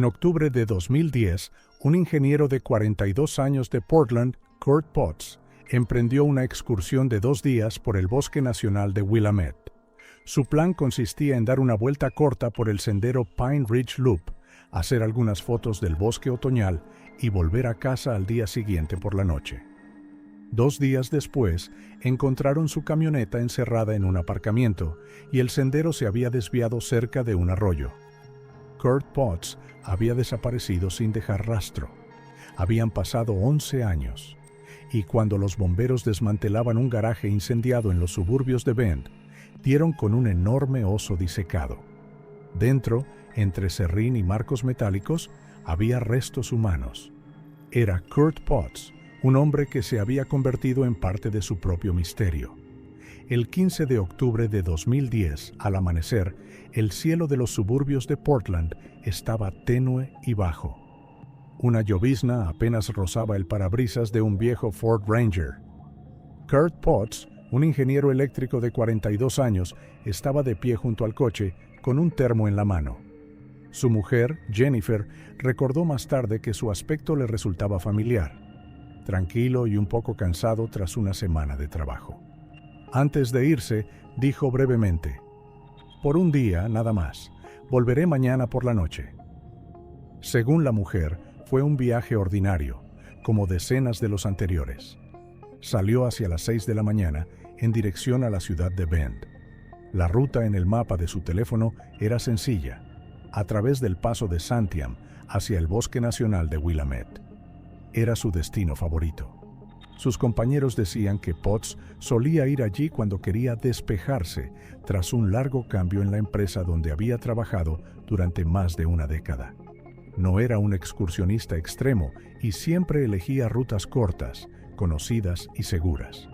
En octubre de 2010, un ingeniero de 42 años de Portland, Kurt Potts, emprendió una excursión de 2 días por el Bosque Nacional de Willamette. Su plan consistía en dar una vuelta corta por el sendero Pine Ridge Loop, hacer algunas fotos del bosque otoñal y volver a casa al día siguiente por la noche. 2 días después, encontraron su camioneta encerrada en un aparcamiento y el sendero se había desviado cerca de un arroyo. Kurt Potts había desaparecido sin dejar rastro. Habían pasado 11 años, y cuando los bomberos desmantelaban un garaje incendiado en los suburbios de Bend, dieron con un enorme oso disecado. Dentro, entre serrín y marcos metálicos, había restos humanos. Era Kurt Potts, un hombre que se había convertido en parte de su propio misterio. El 15 de octubre de 2010, al amanecer, el cielo de los suburbios de Portland estaba tenue y bajo. Una llovizna apenas rozaba el parabrisas de un viejo Ford Ranger. Kurt Potts, un ingeniero eléctrico de 42 años, estaba de pie junto al coche con un termo en la mano. Su mujer, Jennifer, recordó más tarde que su aspecto le resultaba familiar, tranquilo y un poco cansado tras una semana de trabajo. Antes de irse, dijo brevemente: «Por un día, nada más. Volveré mañana por la noche». Según la mujer, fue un viaje ordinario, como decenas de los anteriores. Salió hacia las 6 de la mañana en dirección a la ciudad de Bend. La ruta en el mapa de su teléfono era sencilla, a través del paso de Santiam hacia el Bosque Nacional de Willamette. Era su destino favorito. Sus compañeros decían que Potts solía ir allí cuando quería despejarse tras un largo cambio en la empresa donde había trabajado durante más de una década. No era un excursionista extremo y siempre elegía rutas cortas, conocidas y seguras.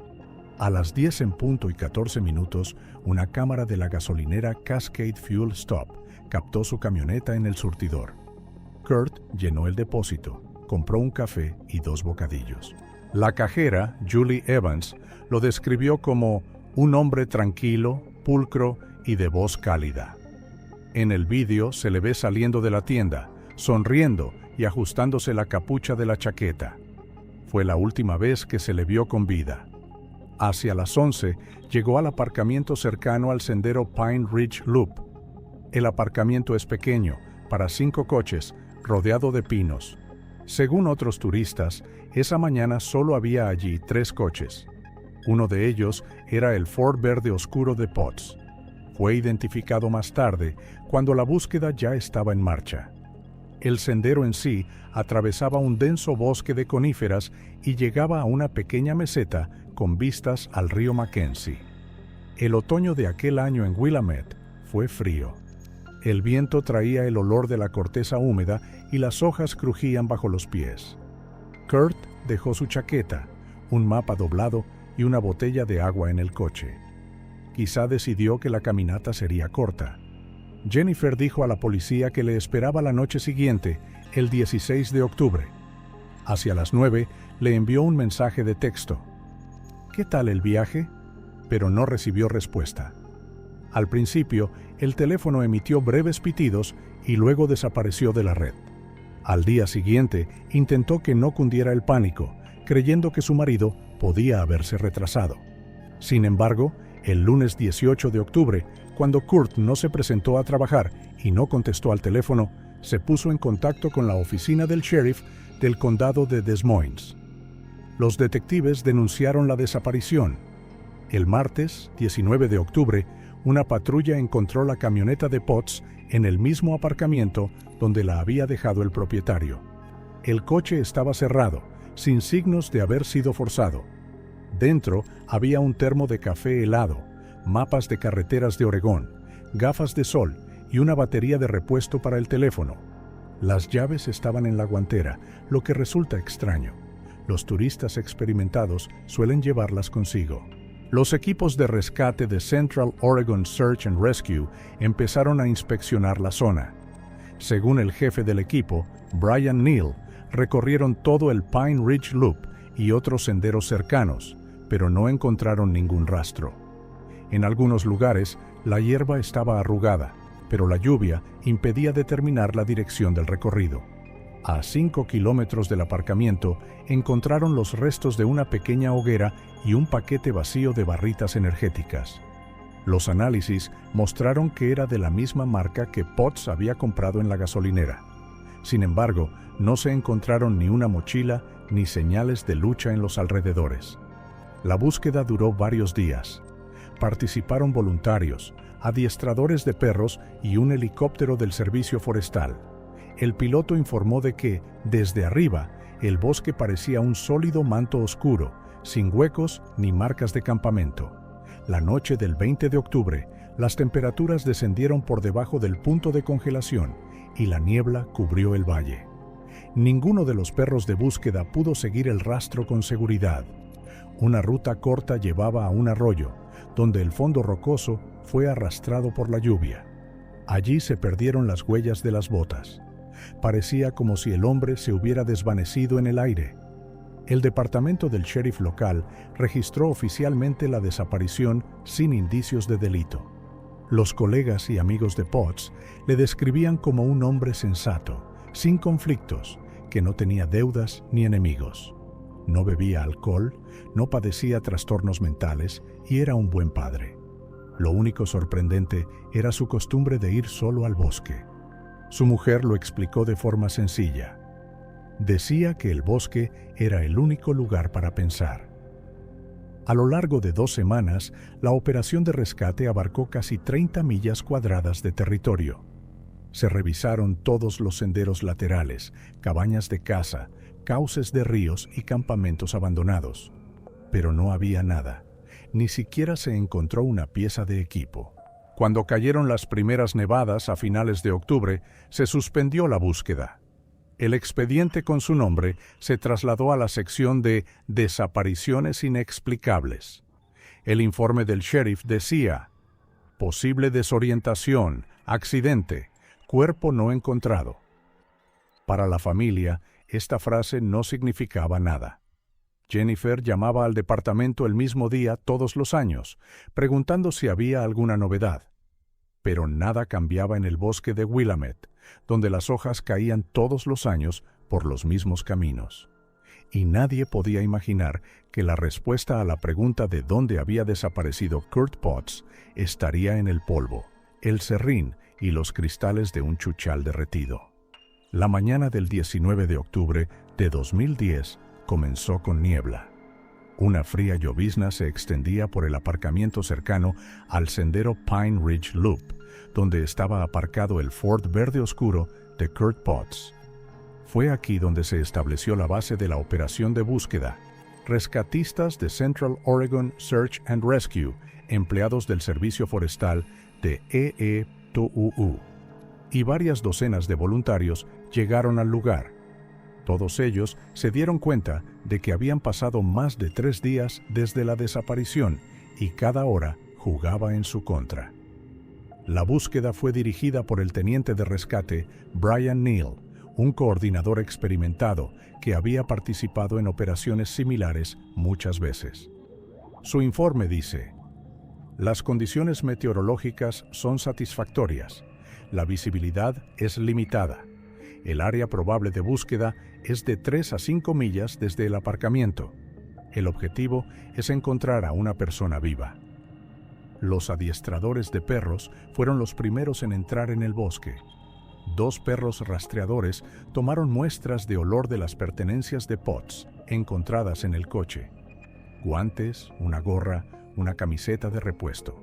A las 10 en punto y 14 minutos, una cámara de la gasolinera Cascade Fuel Stop captó su camioneta en el surtidor. Kurt llenó el depósito, compró un café y 2 bocadillos. La cajera, Julie Evans, lo describió como un hombre tranquilo, pulcro y de voz cálida. En el vídeo se le ve saliendo de la tienda, sonriendo y ajustándose la capucha de la chaqueta. Fue la última vez que se le vio con vida. Hacia las 11, llegó al aparcamiento cercano al sendero Pine Ridge Loop. El aparcamiento es pequeño, para 5 coches, rodeado de pinos. Según otros turistas, esa mañana solo había allí 3 coches. Uno de ellos era el Ford verde oscuro de Potts. Fue identificado más tarde, cuando la búsqueda ya estaba en marcha. El sendero en sí atravesaba un denso bosque de coníferas y llegaba a una pequeña meseta con vistas al río Mackenzie. El otoño de aquel año en Willamette fue frío. El viento traía el olor de la corteza húmeda y las hojas crujían bajo los pies. Kurt dejó su chaqueta, un mapa doblado y una botella de agua en el coche. Quizá decidió que la caminata sería corta. Jennifer dijo a la policía que le esperaba la noche siguiente, el 16 de octubre. Hacia las 9 le envió un mensaje de texto. «¿Qué tal el viaje?», pero no recibió respuesta. Al principio, el teléfono emitió breves pitidos y luego desapareció de la red. Al día siguiente, intentó que no cundiera el pánico, creyendo que su marido podía haberse retrasado. Sin embargo, el lunes 18 de octubre, cuando Kurt no se presentó a trabajar y no contestó al teléfono, se puso en contacto con la oficina del sheriff del condado de Des Moines. Los detectives denunciaron la desaparición. El martes, 19 de octubre, una patrulla encontró la camioneta de Potts en el mismo aparcamiento donde la había dejado el propietario. El coche estaba cerrado, sin signos de haber sido forzado. Dentro había un termo de café helado, mapas de carreteras de Oregón, gafas de sol y una batería de repuesto para el teléfono. Las llaves estaban en la guantera, lo que resulta extraño. Los turistas experimentados suelen llevarlas consigo. Los equipos de rescate de Central Oregon Search and Rescue empezaron a inspeccionar la zona. Según el jefe del equipo, Brian Neal, recorrieron todo el Pine Ridge Loop y otros senderos cercanos, pero no encontraron ningún rastro. En algunos lugares, la hierba estaba arrugada, pero la lluvia impedía determinar la dirección del recorrido. A 5 kilómetros del aparcamiento encontraron los restos de una pequeña hoguera y un paquete vacío de barritas energéticas. Los análisis mostraron que era de la misma marca que Potts había comprado en la gasolinera. Sin embargo, no se encontraron ni una mochila ni señales de lucha en los alrededores. La búsqueda duró varios días. Participaron voluntarios, adiestradores de perros y un helicóptero del servicio forestal. El piloto informó de que, desde arriba, el bosque parecía un sólido manto oscuro, sin huecos ni marcas de campamento. La noche del 20 de octubre, las temperaturas descendieron por debajo del punto de congelación y la niebla cubrió el valle. Ninguno de los perros de búsqueda pudo seguir el rastro con seguridad. Una ruta corta llevaba a un arroyo, donde el fondo rocoso fue arrastrado por la lluvia. Allí se perdieron las huellas de las botas. Parecía como si el hombre se hubiera desvanecido en el aire. El departamento del sheriff local registró oficialmente la desaparición sin indicios de delito. Los colegas y amigos de Potts le describían como un hombre sensato, sin conflictos, que no tenía deudas ni enemigos. No bebía alcohol, no padecía trastornos mentales y era un buen padre. Lo único sorprendente era su costumbre de ir solo al bosque. Su mujer lo explicó de forma sencilla. Decía que el bosque era el único lugar para pensar. A lo largo de 2 semanas, la operación de rescate abarcó casi 30 millas cuadradas de territorio. Se revisaron todos los senderos laterales, cabañas de caza, cauces de ríos y campamentos abandonados. Pero no había nada. Ni siquiera se encontró una pieza de equipo. Cuando cayeron las primeras nevadas a finales de octubre, se suspendió la búsqueda. El expediente con su nombre se trasladó a la sección de desapariciones inexplicables. El informe del sheriff decía: posible desorientación, accidente, cuerpo no encontrado. Para la familia, esta frase no significaba nada. Jennifer llamaba al departamento el mismo día todos los años, preguntando si había alguna novedad. Pero nada cambiaba en el bosque de Willamette, donde las hojas caían todos los años por los mismos caminos. Y nadie podía imaginar que la respuesta a la pregunta de dónde había desaparecido Kurt Potts estaría en el polvo, el serrín y los cristales de un chuchal derretido. La mañana del 19 de octubre de 2010 comenzó con niebla. Una fría llovizna se extendía por el aparcamiento cercano al sendero Pine Ridge Loop, donde estaba aparcado el Ford verde oscuro de Kurt Potts. Fue aquí donde se estableció la base de la operación de búsqueda. Rescatistas de Central Oregon Search and Rescue, empleados del Servicio Forestal de EETUU, y varias docenas de voluntarios llegaron al lugar. Todos ellos se dieron cuenta de que habían pasado más de 3 días desde la desaparición y cada hora jugaba en su contra. La búsqueda fue dirigida por el teniente de rescate Brian Neal, un coordinador experimentado que había participado en operaciones similares muchas veces. Su informe dice: las condiciones meteorológicas son satisfactorias, la visibilidad es limitada. El área probable de búsqueda es de 3 a 5 millas desde el aparcamiento. El objetivo es encontrar a una persona viva. Los adiestradores de perros fueron los primeros en entrar en el bosque. 2 perros rastreadores tomaron muestras de olor de las pertenencias de Potts encontradas en el coche: guantes, una gorra, una camiseta de repuesto.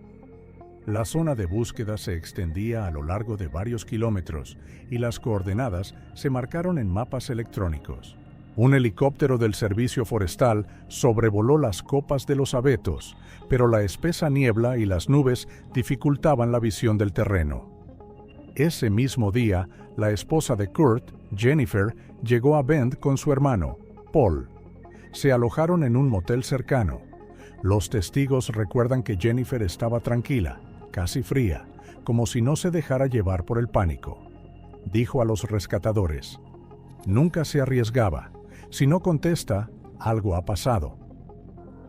La zona de búsqueda se extendía a lo largo de varios kilómetros y las coordenadas se marcaron en mapas electrónicos. Un helicóptero del servicio forestal sobrevoló las copas de los abetos, pero la espesa niebla y las nubes dificultaban la visión del terreno. Ese mismo día, la esposa de Kurt, Jennifer, llegó a Bend con su hermano, Paul. Se alojaron en un motel cercano. Los testigos recuerdan que Jennifer estaba tranquila, casi fría, como si no se dejara llevar por el pánico. Dijo a los rescatadores: nunca se arriesgaba. Si no contesta, algo ha pasado.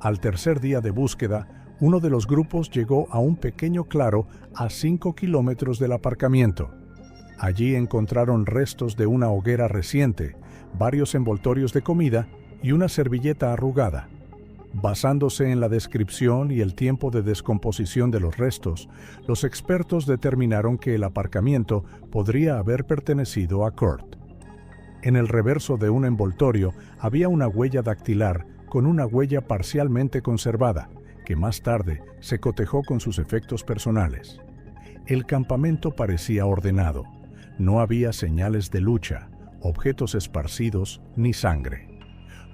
Al tercer día de búsqueda, Uno de los grupos llegó a un pequeño claro a 5 kilómetros del aparcamiento. Allí encontraron restos de una hoguera reciente, varios envoltorios de comida y una servilleta arrugada. Basándose en la descripción y el tiempo de descomposición de los restos, los expertos determinaron que el aparcamiento podría haber pertenecido a Kurt. En el reverso de un envoltorio había una huella dactilar con una huella parcialmente conservada, que más tarde se cotejó con sus efectos personales. El campamento parecía ordenado. No había señales de lucha, objetos esparcidos ni sangre.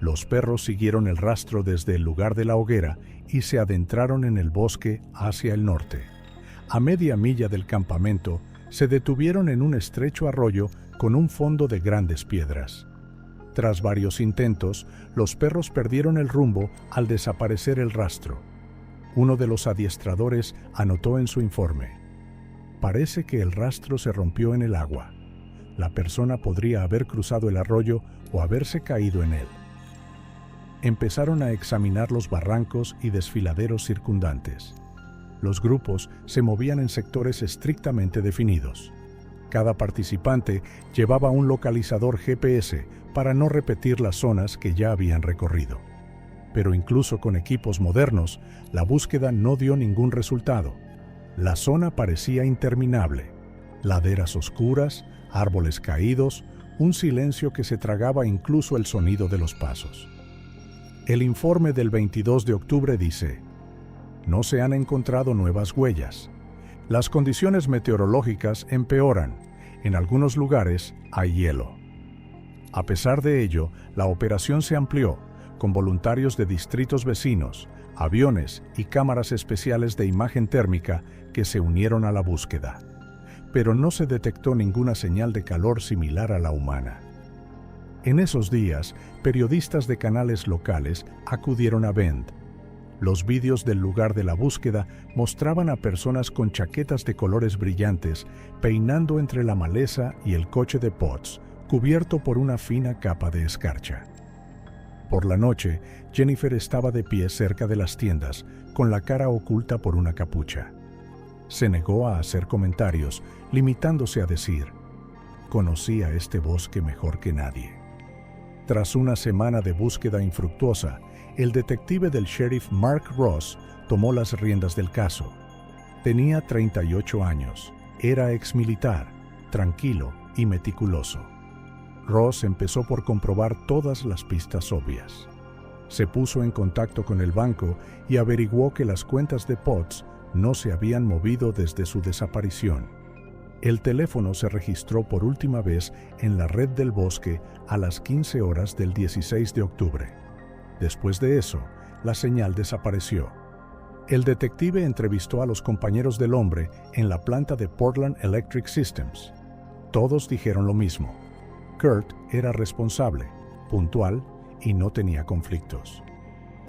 Los perros siguieron el rastro desde el lugar de la hoguera y se adentraron en el bosque hacia el norte. A media milla del campamento, se detuvieron en un estrecho arroyo con un fondo de grandes piedras. Tras varios intentos, los perros perdieron el rumbo al desaparecer el rastro. Uno de los adiestradores anotó en su informe: parece que el rastro se rompió en el agua. La persona podría haber cruzado el arroyo o haberse caído en él. Empezaron a examinar los barrancos y desfiladeros circundantes. Los grupos se movían en sectores estrictamente definidos. Cada participante llevaba un localizador GPS para no repetir las zonas que ya habían recorrido. Pero incluso con equipos modernos, la búsqueda no dio ningún resultado. La zona parecía interminable. Laderas oscuras, árboles caídos, un silencio que se tragaba incluso el sonido de los pasos. El informe del 22 de octubre dice: no se han encontrado nuevas huellas. Las condiciones meteorológicas empeoran. En algunos lugares hay hielo. A pesar de ello, la operación se amplió, con voluntarios de distritos vecinos, aviones y cámaras especiales de imagen térmica que se unieron a la búsqueda. Pero no se detectó ninguna señal de calor similar a la humana. En esos días, periodistas de canales locales acudieron a Bend. Los vídeos del lugar de la búsqueda mostraban a personas con chaquetas de colores brillantes peinando entre la maleza y el coche de Potts, cubierto por una fina capa de escarcha. Por la noche, Jennifer estaba de pie cerca de las tiendas, con la cara oculta por una capucha. Se negó a hacer comentarios, limitándose a decir: conocía este bosque mejor que nadie. Tras una semana de búsqueda infructuosa, el detective del sheriff Mark Ross tomó las riendas del caso. Tenía 38 años, era exmilitar, tranquilo y meticuloso. Ross empezó por comprobar todas las pistas obvias. Se puso en contacto con el banco y averiguó que las cuentas de Potts no se habían movido desde su desaparición. El teléfono se registró por última vez en la red del bosque a las 15 horas del 16 de octubre. Después de eso, la señal desapareció. El detective entrevistó a los compañeros del hombre en la planta de Portland Electric Systems. Todos dijeron lo mismo: Kurt era responsable, puntual y no tenía conflictos.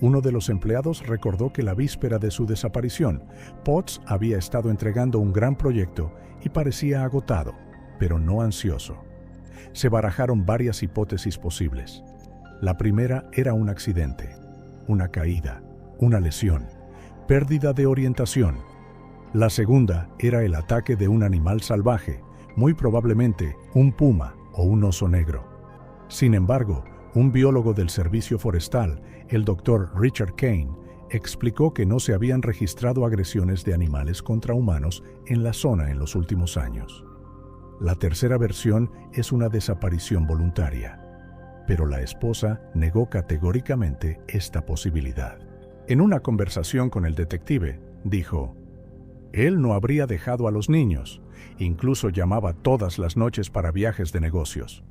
Uno de los empleados recordó que la víspera de su desaparición, Potts había estado entregando un gran proyecto y parecía agotado, pero no ansioso. Se barajaron varias hipótesis posibles. La primera era un accidente, una caída, una lesión, pérdida de orientación. La segunda era el ataque de un animal salvaje, muy probablemente un puma o un oso negro. Sin embargo, un biólogo del Servicio Forestal, el Dr. Richard Kane, explicó que no se habían registrado agresiones de animales contra humanos en la zona en los últimos años. La tercera versión es una desaparición voluntaria, pero la esposa negó categóricamente esta posibilidad. En una conversación con el detective, dijo: él no habría dejado a los niños, incluso llamaba todas las noches para viajes de negocios.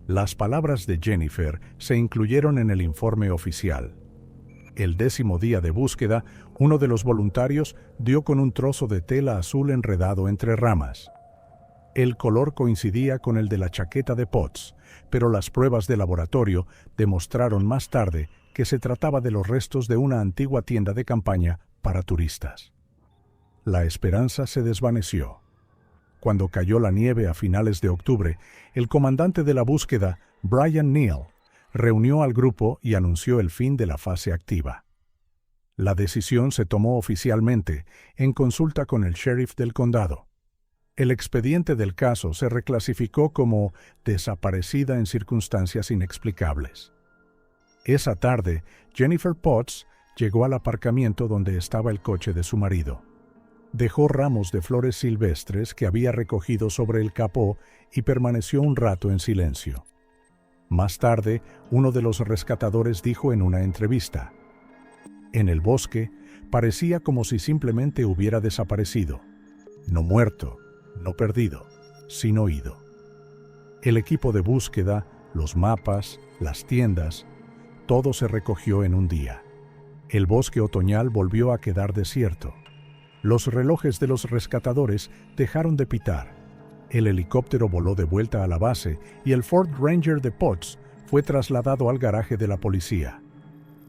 Las palabras de Jennifer se incluyeron en el informe oficial. El 10º día de búsqueda, uno de los voluntarios dio con un trozo de tela azul enredado entre ramas. El color coincidía con el de la chaqueta de Potts, pero las pruebas de laboratorio demostraron más tarde que se trataba de los restos de una antigua tienda de campaña para turistas. La esperanza se desvaneció. Cuando cayó la nieve a finales de octubre, el comandante de la búsqueda, Brian Neal, reunió al grupo y anunció el fin de la fase activa. La decisión se tomó oficialmente en consulta con el sheriff del condado. El expediente del caso se reclasificó como desaparecida en circunstancias inexplicables. Esa tarde, Jennifer Potts llegó al aparcamiento donde estaba el coche de su marido. Dejó ramos de flores silvestres que había recogido sobre el capó y permaneció un rato en silencio. Más tarde, uno de los rescatadores dijo en una entrevista: «En el bosque, parecía como si simplemente hubiera desaparecido. No muerto, no perdido, sino ido». El equipo de búsqueda, los mapas, las tiendas, todo se recogió en un día. El bosque otoñal volvió a quedar desierto. Los relojes de los rescatadores dejaron de pitar. El helicóptero voló de vuelta a la base y el Ford Ranger de Potts fue trasladado al garaje de la policía.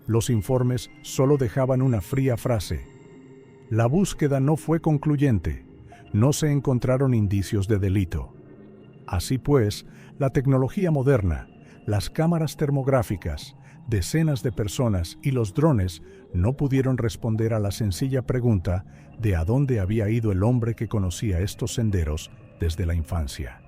Los informes solo dejaban una fría frase: «La búsqueda no fue concluyente. No se encontraron indicios de delito». Así pues, la tecnología moderna, las cámaras termográficas, decenas de personas y los drones no pudieron responder a la sencilla pregunta de a dónde había ido el hombre que conocía estos senderos desde la infancia.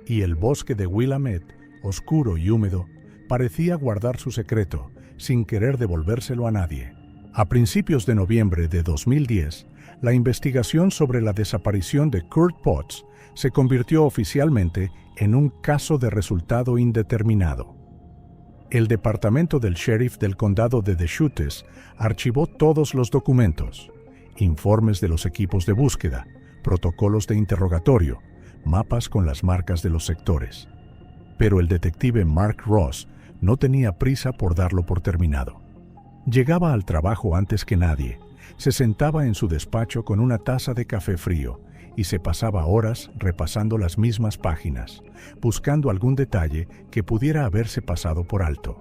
Y el bosque de Willamette, oscuro y húmedo, parecía guardar su secreto, sin querer devolvérselo a nadie. A principios de noviembre de 2010, la investigación sobre la desaparición de Kurt Potts se convirtió oficialmente en un caso de resultado indeterminado. El departamento del sheriff del condado de Deschutes archivó todos los documentos, informes de los equipos de búsqueda, protocolos de interrogatorio, mapas con las marcas de los sectores. Pero el detective Mark Ross no tenía prisa por darlo por terminado. Llegaba al trabajo antes que nadie, se sentaba en su despacho con una taza de café frío y se pasaba horas repasando las mismas páginas, buscando algún detalle que pudiera haberse pasado por alto.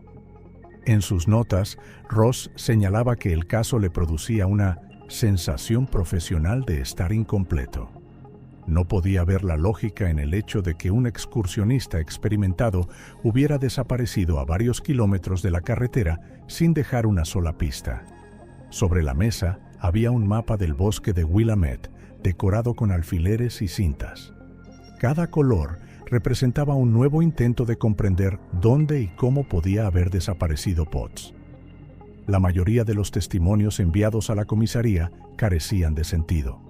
En sus notas, Ross señalaba que el caso le producía una sensación profesional de estar incompleto. No podía ver la lógica en el hecho de que un excursionista experimentado hubiera desaparecido a varios kilómetros de la carretera sin dejar una sola pista. Sobre la mesa había un mapa del bosque de Willamette, decorado con alfileres y cintas. Cada color representaba un nuevo intento de comprender dónde y cómo podía haber desaparecido Potts. La mayoría de los testimonios enviados a la comisaría carecían de sentido.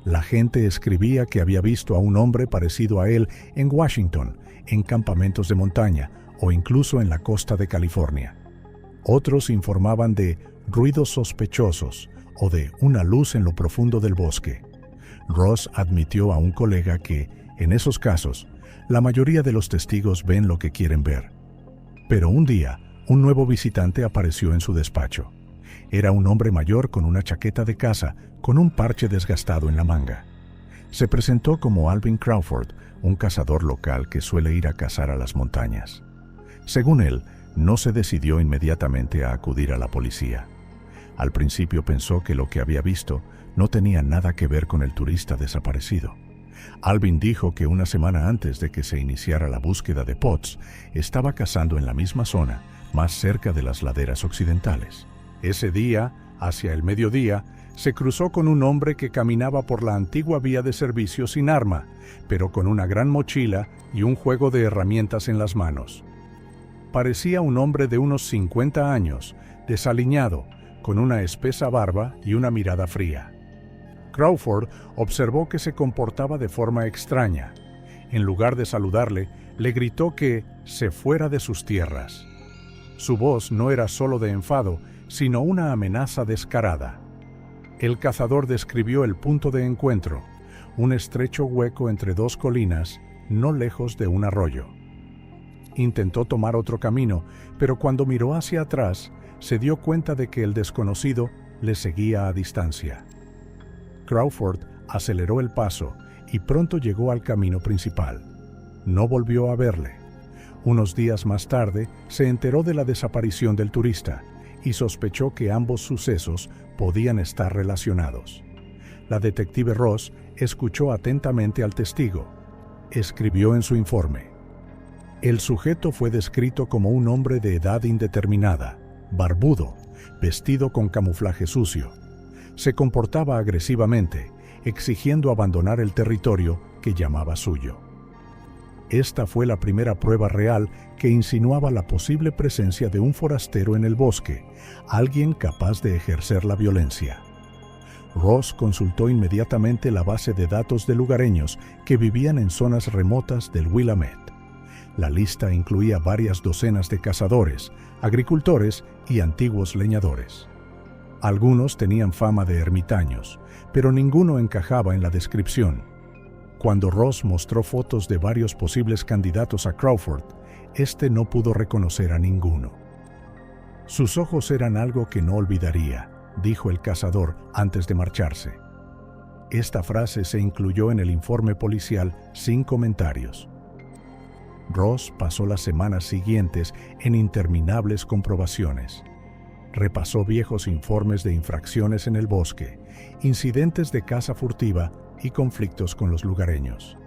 La gente escribía que había visto a un hombre parecido a él en Washington, en campamentos de montaña o incluso en la costa de California. Otros informaban de ruidos sospechosos o de una luz en lo profundo del bosque. Ross admitió a un colega que, en esos casos, la mayoría de los testigos ven lo que quieren ver. Pero un día, un nuevo visitante apareció en su despacho. Era un hombre mayor con una chaqueta de caza, con un parche desgastado en la manga. Se presentó como Alvin Crawford, un cazador local que suele ir a cazar a las montañas. Según él, no se decidió inmediatamente a acudir a la policía. Al principio pensó que lo que había visto no tenía nada que ver con el turista desaparecido. Alvin dijo que una semana antes de que se iniciara la búsqueda de Potts, estaba cazando en la misma zona, más cerca de las laderas occidentales. Ese día, hacia el mediodía, se cruzó con un hombre que caminaba por la antigua vía de servicio sin arma, pero con una gran mochila y un juego de herramientas en las manos. Parecía un hombre de unos 50 años, desaliñado, con una espesa barba y una mirada fría. Crawford observó que se comportaba de forma extraña. En lugar de saludarle, le gritó que se fuera de sus tierras. Su voz no era solo de enfado, sino una amenaza descarada. El cazador describió el punto de encuentro, un estrecho hueco entre dos colinas, no lejos de un arroyo. Intentó tomar otro camino, pero cuando miró hacia atrás, se dio cuenta de que el desconocido le seguía a distancia. Crawford aceleró el paso y pronto llegó al camino principal. No volvió a verle. Unos días más tarde, se enteró de la desaparición del turista y sospechó que ambos sucesos podían estar relacionados. La detective Ross escuchó atentamente al testigo. Escribió en su informe: el sujeto fue descrito como un hombre de edad indeterminada, barbudo, vestido con camuflaje sucio. Se comportaba agresivamente, exigiendo abandonar el territorio que llamaba suyo. Esta fue la primera prueba real que insinuaba la posible presencia de un forastero en el bosque, alguien capaz de ejercer la violencia. Ross consultó inmediatamente la base de datos de lugareños que vivían en zonas remotas del Willamette. La lista incluía varias docenas de cazadores, agricultores y antiguos leñadores. Algunos tenían fama de ermitaños, pero ninguno encajaba en la descripción. Cuando Ross mostró fotos de varios posibles candidatos a Crawford, este no pudo reconocer a ninguno. Sus ojos eran algo que no olvidaría, dijo el cazador antes de marcharse. Esta frase se incluyó en el informe policial sin comentarios. Ross pasó las semanas siguientes en interminables comprobaciones. Repasó viejos informes de infracciones en el bosque, incidentes de caza furtiva y conflictos con los lugareños.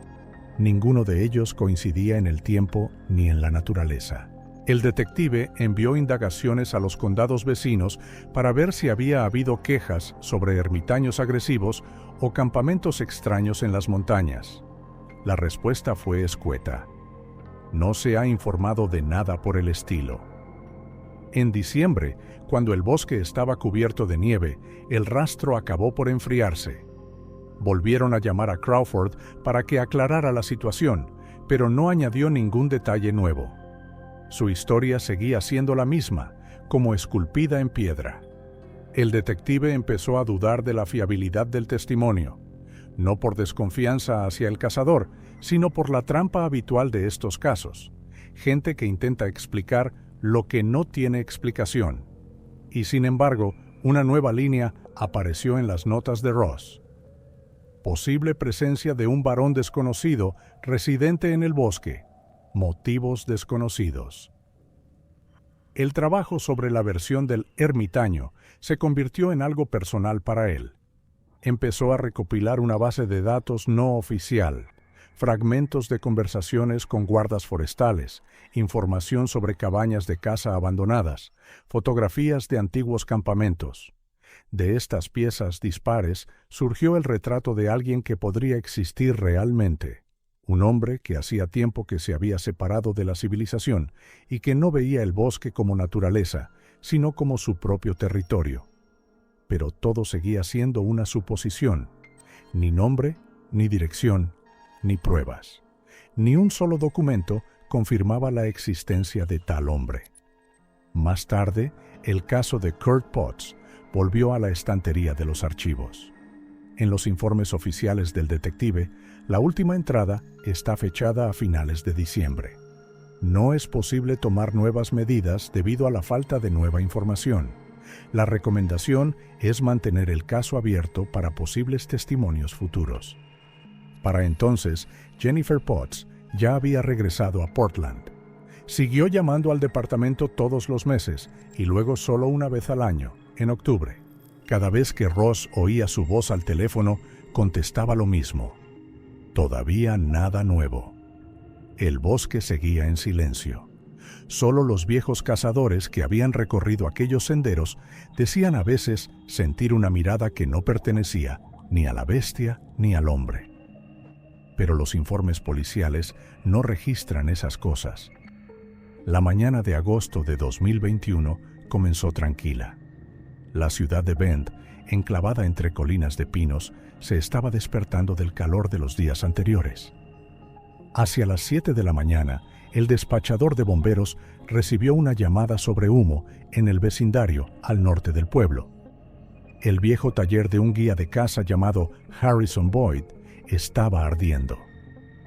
Ninguno de ellos coincidía en el tiempo ni en la naturaleza. El detective envió indagaciones a los condados vecinos para ver si había habido quejas sobre ermitaños agresivos o campamentos extraños en las montañas. La respuesta fue escueta. No se ha informado de nada por el estilo. En diciembre, cuando el bosque estaba cubierto de nieve, el rastro acabó por enfriarse. Volvieron a llamar a Crawford para que aclarara la situación, pero no añadió ningún detalle nuevo. Su historia seguía siendo la misma, como esculpida en piedra. El detective empezó a dudar de la fiabilidad del testimonio, no por desconfianza hacia el cazador, sino por la trampa habitual de estos casos, gente que intenta explicar lo que no tiene explicación. Y sin embargo, una nueva línea apareció en las notas de Ross. Posible presencia de un varón desconocido residente en el bosque. Motivos desconocidos. El trabajo sobre la versión del ermitaño se convirtió en algo personal para él. Empezó a recopilar una base de datos no oficial, fragmentos de conversaciones con guardas forestales, información sobre cabañas de caza abandonadas, fotografías de antiguos campamentos. De estas piezas dispares surgió el retrato de alguien que podría existir realmente. Un hombre que hacía tiempo que se había separado de la civilización y que no veía el bosque como naturaleza, sino como su propio territorio. Pero todo seguía siendo una suposición. Ni nombre, ni dirección, ni pruebas. Ni un solo documento confirmaba la existencia de tal hombre. Más tarde, el caso de Kurt Potts volvió a la estantería de los archivos. En los informes oficiales del detective, la última entrada está fechada a finales de diciembre. No es posible tomar nuevas medidas debido a la falta de nueva información. La recomendación es mantener el caso abierto para posibles testimonios futuros. Para entonces, Jennifer Potts ya había regresado a Portland. Siguió llamando al departamento todos los meses y luego solo una vez al año, en octubre. Cada vez que Ross oía su voz al teléfono, contestaba lo mismo. Todavía nada nuevo. El bosque seguía en silencio. Solo los viejos cazadores que habían recorrido aquellos senderos decían a veces sentir una mirada que no pertenecía ni a la bestia ni al hombre. Pero los informes policiales no registran esas cosas. La mañana de agosto de 2021 comenzó tranquila. La ciudad de Bend, enclavada entre colinas de pinos, se estaba despertando del calor de los días anteriores. Hacia las 7 de la mañana, el despachador de bomberos recibió una llamada sobre humo en el vecindario al norte del pueblo. El viejo taller de un guía de caza llamado Harrison Boyd estaba ardiendo.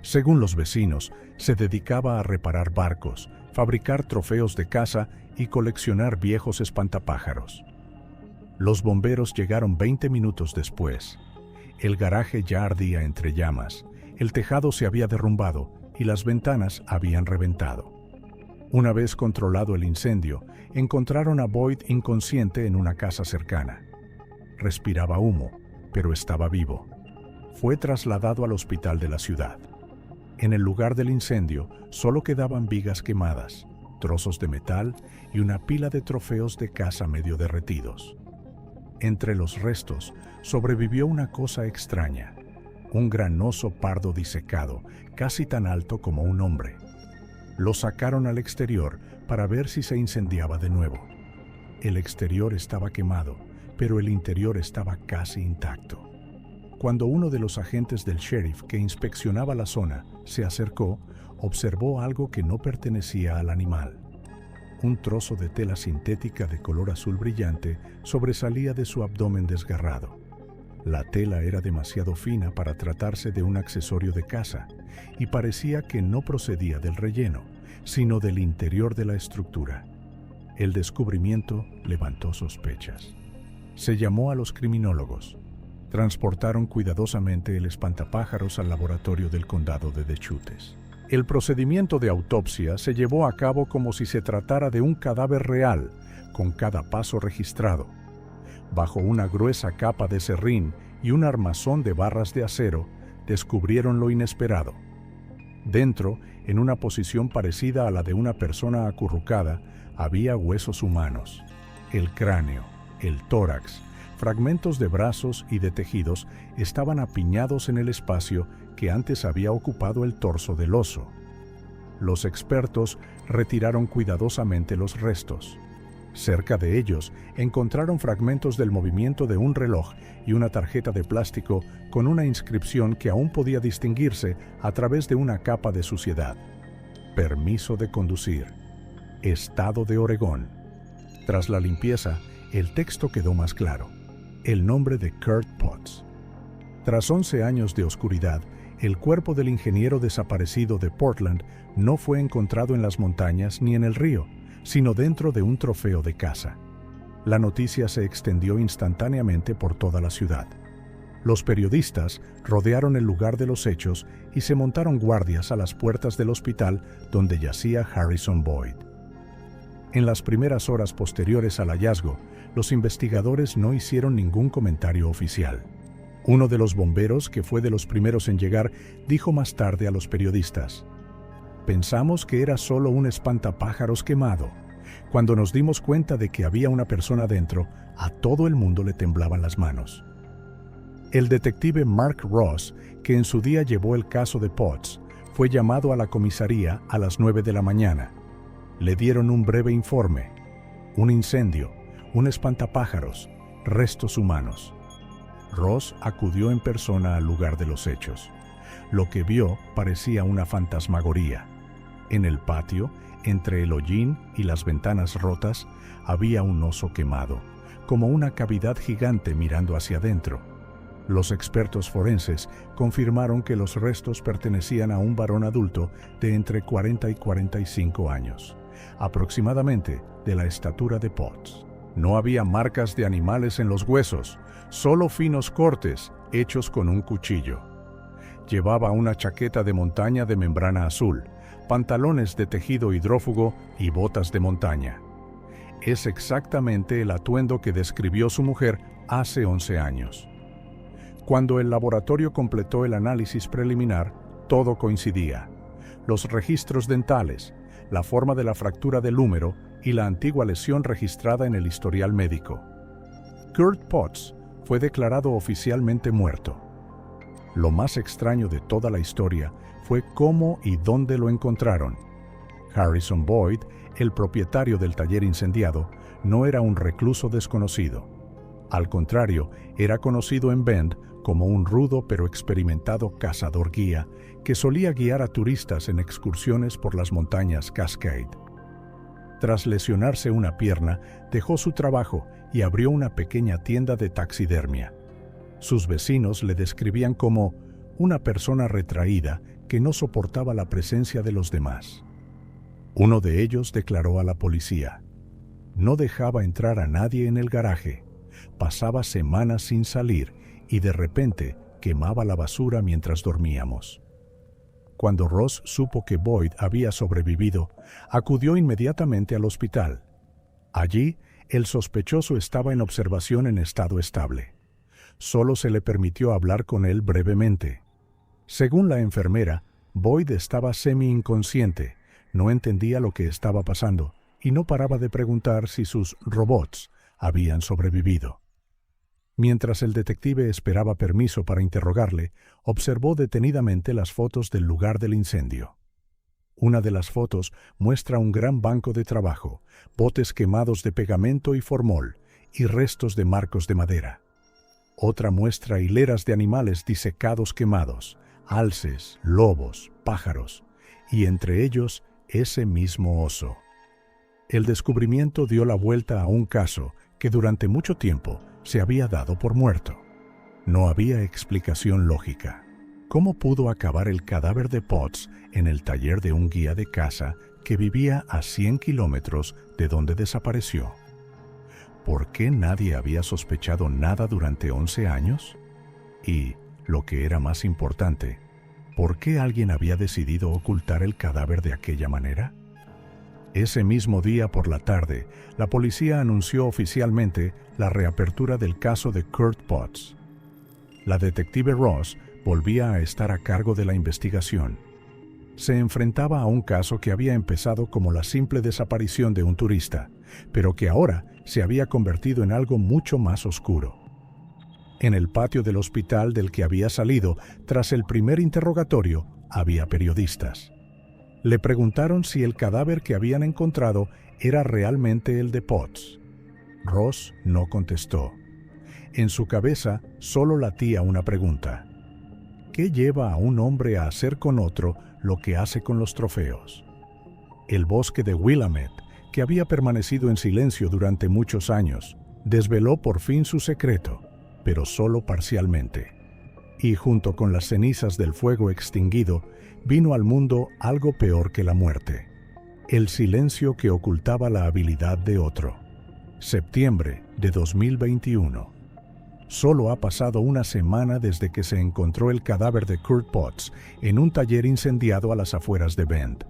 Según los vecinos, se dedicaba a reparar barcos, fabricar trofeos de caza y coleccionar viejos espantapájaros. Los bomberos llegaron 20 minutos después. El garaje ya ardía entre llamas, el tejado se había derrumbado y las ventanas habían reventado. Una vez controlado el incendio, encontraron a Boyd inconsciente en una casa cercana. Respiraba humo, pero estaba vivo. Fue trasladado al hospital de la ciudad. En el lugar del incendio solo quedaban vigas quemadas. trozos de metal y una pila de trofeos de caza medio derretidos. Entre los restos sobrevivió una cosa extraña, un gran oso pardo disecado, casi tan alto como un hombre. Lo sacaron al exterior para ver si se incendiaba de nuevo. El exterior estaba quemado, pero el interior estaba casi intacto. Cuando uno de los agentes del sheriff que inspeccionaba la zona se acercó, observó algo que no pertenecía al animal. Un trozo de tela sintética de color azul brillante sobresalía de su abdomen desgarrado. La tela era demasiado fina para tratarse de un accesorio de caza y parecía que no procedía del relleno, sino del interior de la estructura. El descubrimiento levantó sospechas. Se llamó a los criminólogos. Transportaron cuidadosamente el espantapájaros al laboratorio del condado de Deschutes. El procedimiento de autopsia se llevó a cabo como si se tratara de un cadáver real, con cada paso registrado. Bajo una gruesa capa de serrín y un armazón de barras de acero, descubrieron lo inesperado. Dentro, en una posición parecida a la de una persona acurrucada, había huesos humanos. El cráneo, el tórax, fragmentos de brazos y de tejidos estaban apiñados en el espacio que antes había ocupado el torso del oso. Los expertos retiraron cuidadosamente los restos. Cerca de ellos encontraron fragmentos del movimiento de un reloj y una tarjeta de plástico con una inscripción que aún podía distinguirse a través de una capa de suciedad. Permiso de conducir. Estado de Oregón. Tras la limpieza, el texto quedó más claro. El nombre de Kurt Potts. Tras 11 años de oscuridad, el cuerpo del ingeniero desaparecido de Portland no fue encontrado en las montañas ni en el río, sino dentro de un trofeo de caza. La noticia se extendió instantáneamente por toda la ciudad. Los periodistas rodearon el lugar de los hechos y se montaron guardias a las puertas del hospital donde yacía Harrison Boyd. En las primeras horas posteriores al hallazgo, los investigadores no hicieron ningún comentario oficial. Uno de los bomberos, que fue de los primeros en llegar, dijo más tarde a los periodistas: «Pensamos que era solo un espantapájaros quemado. Cuando nos dimos cuenta de que había una persona dentro, a todo el mundo le temblaban las manos». El detective Mark Ross, que en su día llevó el caso de Potts, fue llamado a la comisaría a las 9 de la mañana. Le dieron un breve informe: un incendio, un espantapájaros, restos humanos. Ross acudió en persona al lugar de los hechos. Lo que vio parecía una fantasmagoría. En el patio, entre el hollín y las ventanas rotas, había un oso quemado, como una cavidad gigante mirando hacia adentro. Los expertos forenses confirmaron que los restos pertenecían a un varón adulto de entre 40 y 45 años, aproximadamente de la estatura de Potts. No había marcas de animales en los huesos, solo finos cortes hechos con un cuchillo. Llevaba una chaqueta de montaña de membrana azul, pantalones de tejido hidrófugo y botas de montaña. Es exactamente el atuendo que describió su mujer hace 11 años. Cuando el laboratorio completó el análisis preliminar, todo coincidía. Los registros dentales, la forma de la fractura del húmero y la antigua lesión registrada en el historial médico. Kurt Potts fue declarado oficialmente muerto. Lo más extraño de toda la historia fue cómo y dónde lo encontraron. Harrison Boyd, el propietario del taller incendiado, no era un recluso desconocido. Al contrario, era conocido en Bend como un rudo pero experimentado cazador guía que solía guiar a turistas en excursiones por las montañas Cascade. Tras lesionarse una pierna, dejó su trabajo y abrió una pequeña tienda de taxidermia. Sus vecinos le describían como una persona retraída que no soportaba la presencia de los demás. Uno de ellos declaró a la policía: «No dejaba entrar a nadie en el garaje, pasaba semanas sin salir y de repente quemaba la basura mientras dormíamos». Cuando Ross supo que Boyd había sobrevivido, acudió inmediatamente al hospital. Allí, el sospechoso estaba en observación en estado estable. Solo se le permitió hablar con él brevemente. Según la enfermera, Boyd estaba semi-inconsciente, No entendía lo que estaba pasando y no paraba de preguntar si sus robots habían sobrevivido. Mientras el detective esperaba permiso para interrogarle, observó detenidamente las fotos del lugar del incendio. Una de las fotos muestra un gran banco de trabajo, botes quemados de pegamento y formol, y restos de marcos de madera. Otra muestra hileras de animales disecados quemados, alces, lobos, pájaros, y entre ellos ese mismo oso. El descubrimiento dio la vuelta a un caso que durante mucho tiempo se había dado por muerto. No había explicación lógica. ¿Cómo pudo acabar el cadáver de Potts en el taller de un guía de caza que vivía a 100 kilómetros de donde desapareció? ¿Por qué nadie había sospechado nada durante 11 años? Y, lo que era más importante, ¿por qué alguien había decidido ocultar el cadáver de aquella manera? Ese mismo día por la tarde, la policía anunció oficialmente la reapertura del caso de Kurt Potts. La detective Ross volvía a estar a cargo de la investigación. Se enfrentaba a un caso que había empezado como la simple desaparición de un turista, pero que ahora se había convertido en algo mucho más oscuro. En el patio del hospital del que había salido, tras el primer interrogatorio, había periodistas. Le preguntaron si el cadáver que habían encontrado era realmente el de Potts. Ross no contestó. En su cabeza solo latía una pregunta. ¿Qué lleva a un hombre a hacer con otro lo que hace con los trofeos? El bosque de Willamette, que había permanecido en silencio durante muchos años, desveló por fin su secreto, pero solo parcialmente. Y junto con las cenizas del fuego extinguido, vino al mundo algo peor que la muerte: el silencio que ocultaba la habilidad de otro. Septiembre de 2021. Solo ha pasado una semana desde que se encontró el cadáver de Kurt Potts en un taller incendiado a las afueras de Bend.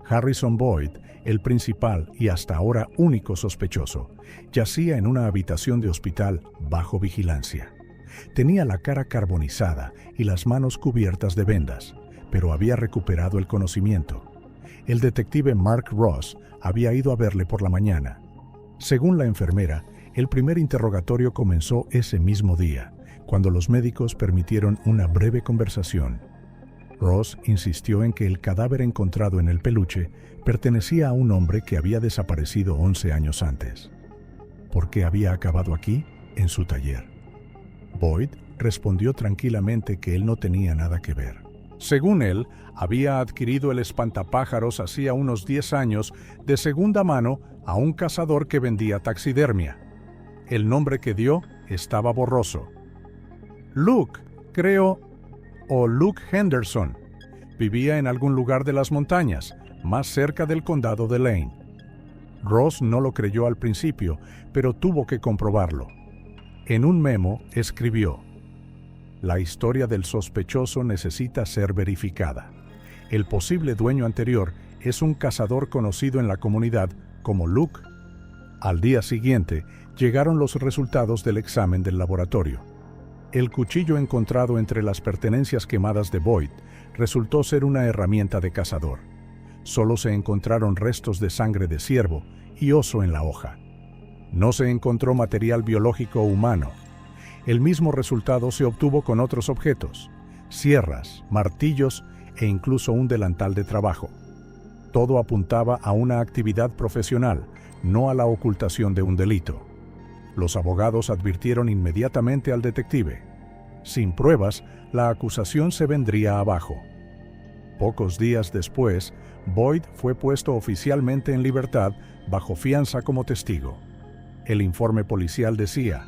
Harrison Boyd, el principal y hasta ahora único sospechoso, yacía en una habitación de hospital bajo vigilancia. Tenía la cara carbonizada y las manos cubiertas de vendas, pero había recuperado el conocimiento. El detective Mark Ross había ido a verle por la mañana. Según la enfermera, el primer interrogatorio comenzó ese mismo día, cuando los médicos permitieron una breve conversación. Ross insistió en que el cadáver encontrado en el peluche pertenecía a un hombre que había desaparecido 11 años antes. ¿Por qué había acabado aquí? En su taller. Boyd respondió tranquilamente que él no tenía nada que ver. Según él, había adquirido el espantapájaros hacía unos 10 años de segunda mano a un cazador que vendía taxidermia. El nombre que dio estaba borroso. Luke, creo, o Luke Henderson. Vivía en algún lugar de las montañas, más cerca del condado de Lane. Ross no lo creyó al principio, pero tuvo que comprobarlo. En un memo escribió: la historia del sospechoso necesita ser verificada. El posible dueño anterior es un cazador conocido en la comunidad como Luke. Al día siguiente, llegaron los resultados del examen del laboratorio. El cuchillo encontrado entre las pertenencias quemadas de Boyd resultó ser una herramienta de cazador. Solo se encontraron restos de sangre de ciervo y oso en la hoja. No se encontró material biológico humano. El mismo resultado se obtuvo con otros objetos: sierras, martillos e incluso un delantal de trabajo. Todo apuntaba a una actividad profesional, no a la ocultación de un delito. Los abogados advirtieron inmediatamente al detective. Sin pruebas, la acusación se vendría abajo. Pocos días después, Boyd fue puesto oficialmente en libertad bajo fianza como testigo. El informe policial decía: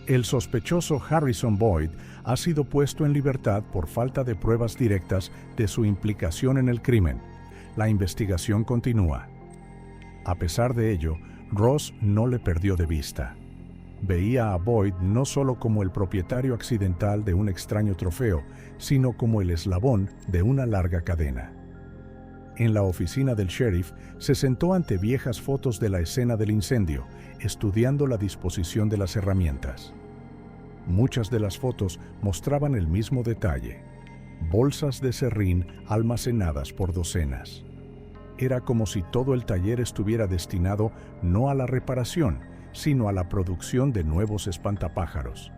el sospechoso Harrison Boyd ha sido puesto en libertad por falta de pruebas directas de su implicación en el crimen. La investigación continúa. A pesar de ello, Ross no le perdió de vista. Veía a Boyd no solo como el propietario accidental de un extraño trofeo, sino como el eslabón de una larga cadena. En la oficina del sheriff se sentó ante viejas fotos de la escena del incendio, estudiando la disposición de las herramientas. Muchas de las fotos mostraban el mismo detalle: bolsas de serrín almacenadas por docenas. era como si todo el taller estuviera destinado no a la reparación, sino a la producción de nuevos espantapájaros.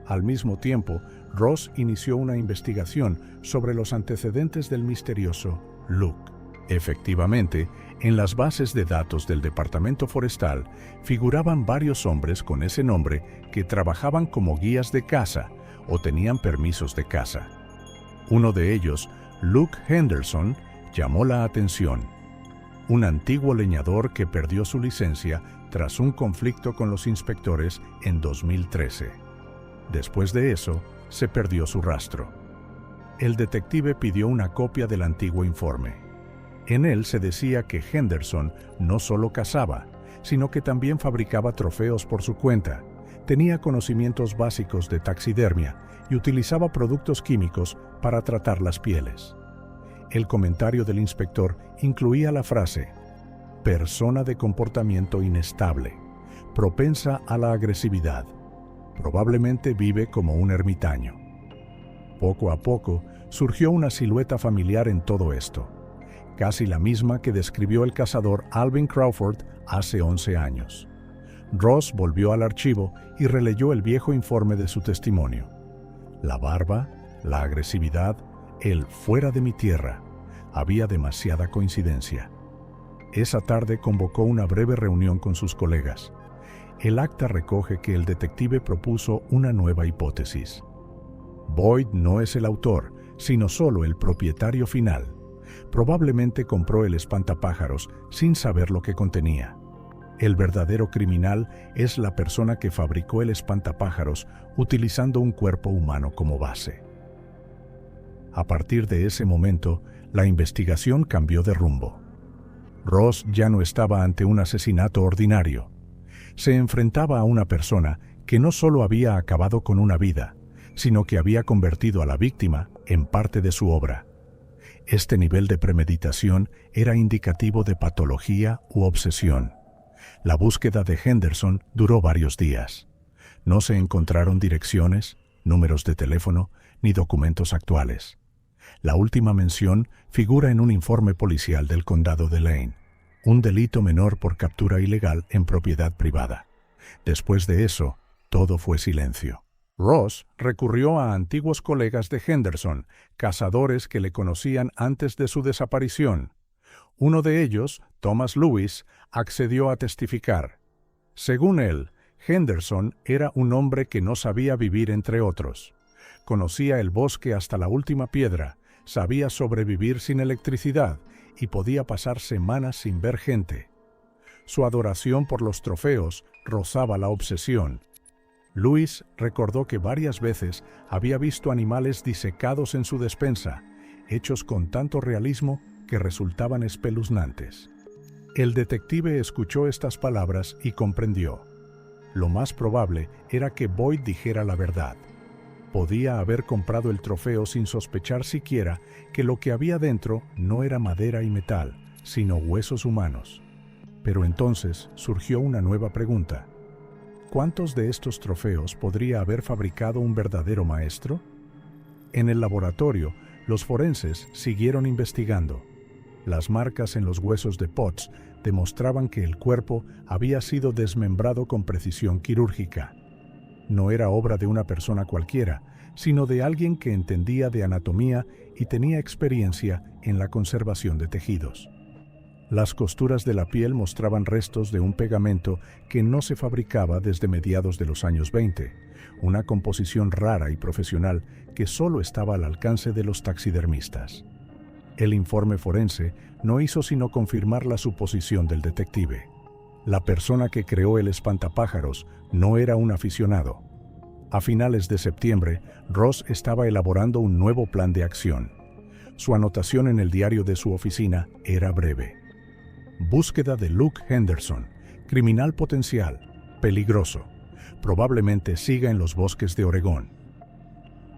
Al mismo tiempo, Ross inició una investigación sobre los antecedentes del misterioso Luke. Efectivamente, en las bases de datos del Departamento Forestal figuraban varios hombres con ese nombre que trabajaban como guías de caza o tenían permisos de caza. Uno de ellos, Luke Henderson, llamó la atención. Un antiguo leñador que perdió su licencia tras un conflicto con los inspectores en 2013. Después de eso, se perdió su rastro. El detective pidió una copia del antiguo informe. En él se decía que Henderson no solo cazaba, sino que también fabricaba trofeos por su cuenta, tenía conocimientos básicos de taxidermia y utilizaba productos químicos para tratar las pieles. El comentario del inspector incluía la frase: persona de comportamiento inestable, propensa a la agresividad, probablemente vive como un ermitaño. Poco a poco surgió una silueta familiar en todo esto, casi la misma que describió el cazador Alvin Crawford hace 11 años. Ross volvió al archivo y releyó el viejo informe de su testimonio. La barba, la agresividad, el fuera de mi tierra. Había demasiada coincidencia. Esa tarde convocó una breve reunión con sus colegas. El acta recoge que el detective propuso una nueva hipótesis. Boyd no es el autor, sino solo el propietario final. Probablemente compró el espantapájaros sin saber lo que contenía. El verdadero criminal es la persona que fabricó el espantapájaros utilizando un cuerpo humano como base. A partir de ese momento, la investigación cambió de rumbo. Ross ya no estaba ante un asesinato ordinario. Se enfrentaba a una persona que no solo había acabado con una vida, sino que había convertido a la víctima en parte de su obra. Este nivel de premeditación era indicativo de patología u obsesión. La búsqueda de Henderson duró varios días. No se encontraron direcciones, números de teléfono, ni documentos actuales. La última mención figura en un informe policial del condado de Lane, un delito menor por captura ilegal en propiedad privada. Después de eso, todo fue silencio. Ross recurrió a antiguos colegas de Henderson, cazadores que le conocían antes de su desaparición. Uno de ellos, Thomas Lewis, accedió a testificar. Según él, Henderson era un hombre que no sabía vivir entre otros. Conocía el bosque hasta la última piedra, sabía sobrevivir sin electricidad y podía pasar semanas sin ver gente. Su adoración por los trofeos rozaba la obsesión. Lewis recordó que varias veces había visto animales disecados en su despensa, hechos con tanto realismo que resultaban espeluznantes. El detective escuchó estas palabras y comprendió. Lo más probable era que Boyd dijera la verdad. Podía haber comprado el trofeo sin sospechar siquiera que lo que había dentro no era madera y metal, sino huesos humanos. Pero entonces surgió una nueva pregunta. ¿Cuántos de estos trofeos podría haber fabricado un verdadero maestro? En el laboratorio, los forenses siguieron investigando. Las marcas en los huesos de Potts demostraban que el cuerpo había sido desmembrado con precisión quirúrgica. No era obra de una persona cualquiera, sino de alguien que entendía de anatomía y tenía experiencia en la conservación de tejidos. Las costuras de la piel mostraban restos de un pegamento que no se fabricaba desde mediados de los años 20, una composición rara y profesional que solo estaba al alcance de los taxidermistas. El informe forense no hizo sino confirmar la suposición del detective. La persona que creó el espantapájaros no era un aficionado. A finales de septiembre, Ross estaba elaborando un nuevo plan de acción. Su anotación en el diario de su oficina era breve. Búsqueda de Luke Henderson, criminal potencial, peligroso. Probablemente siga en los bosques de Oregón.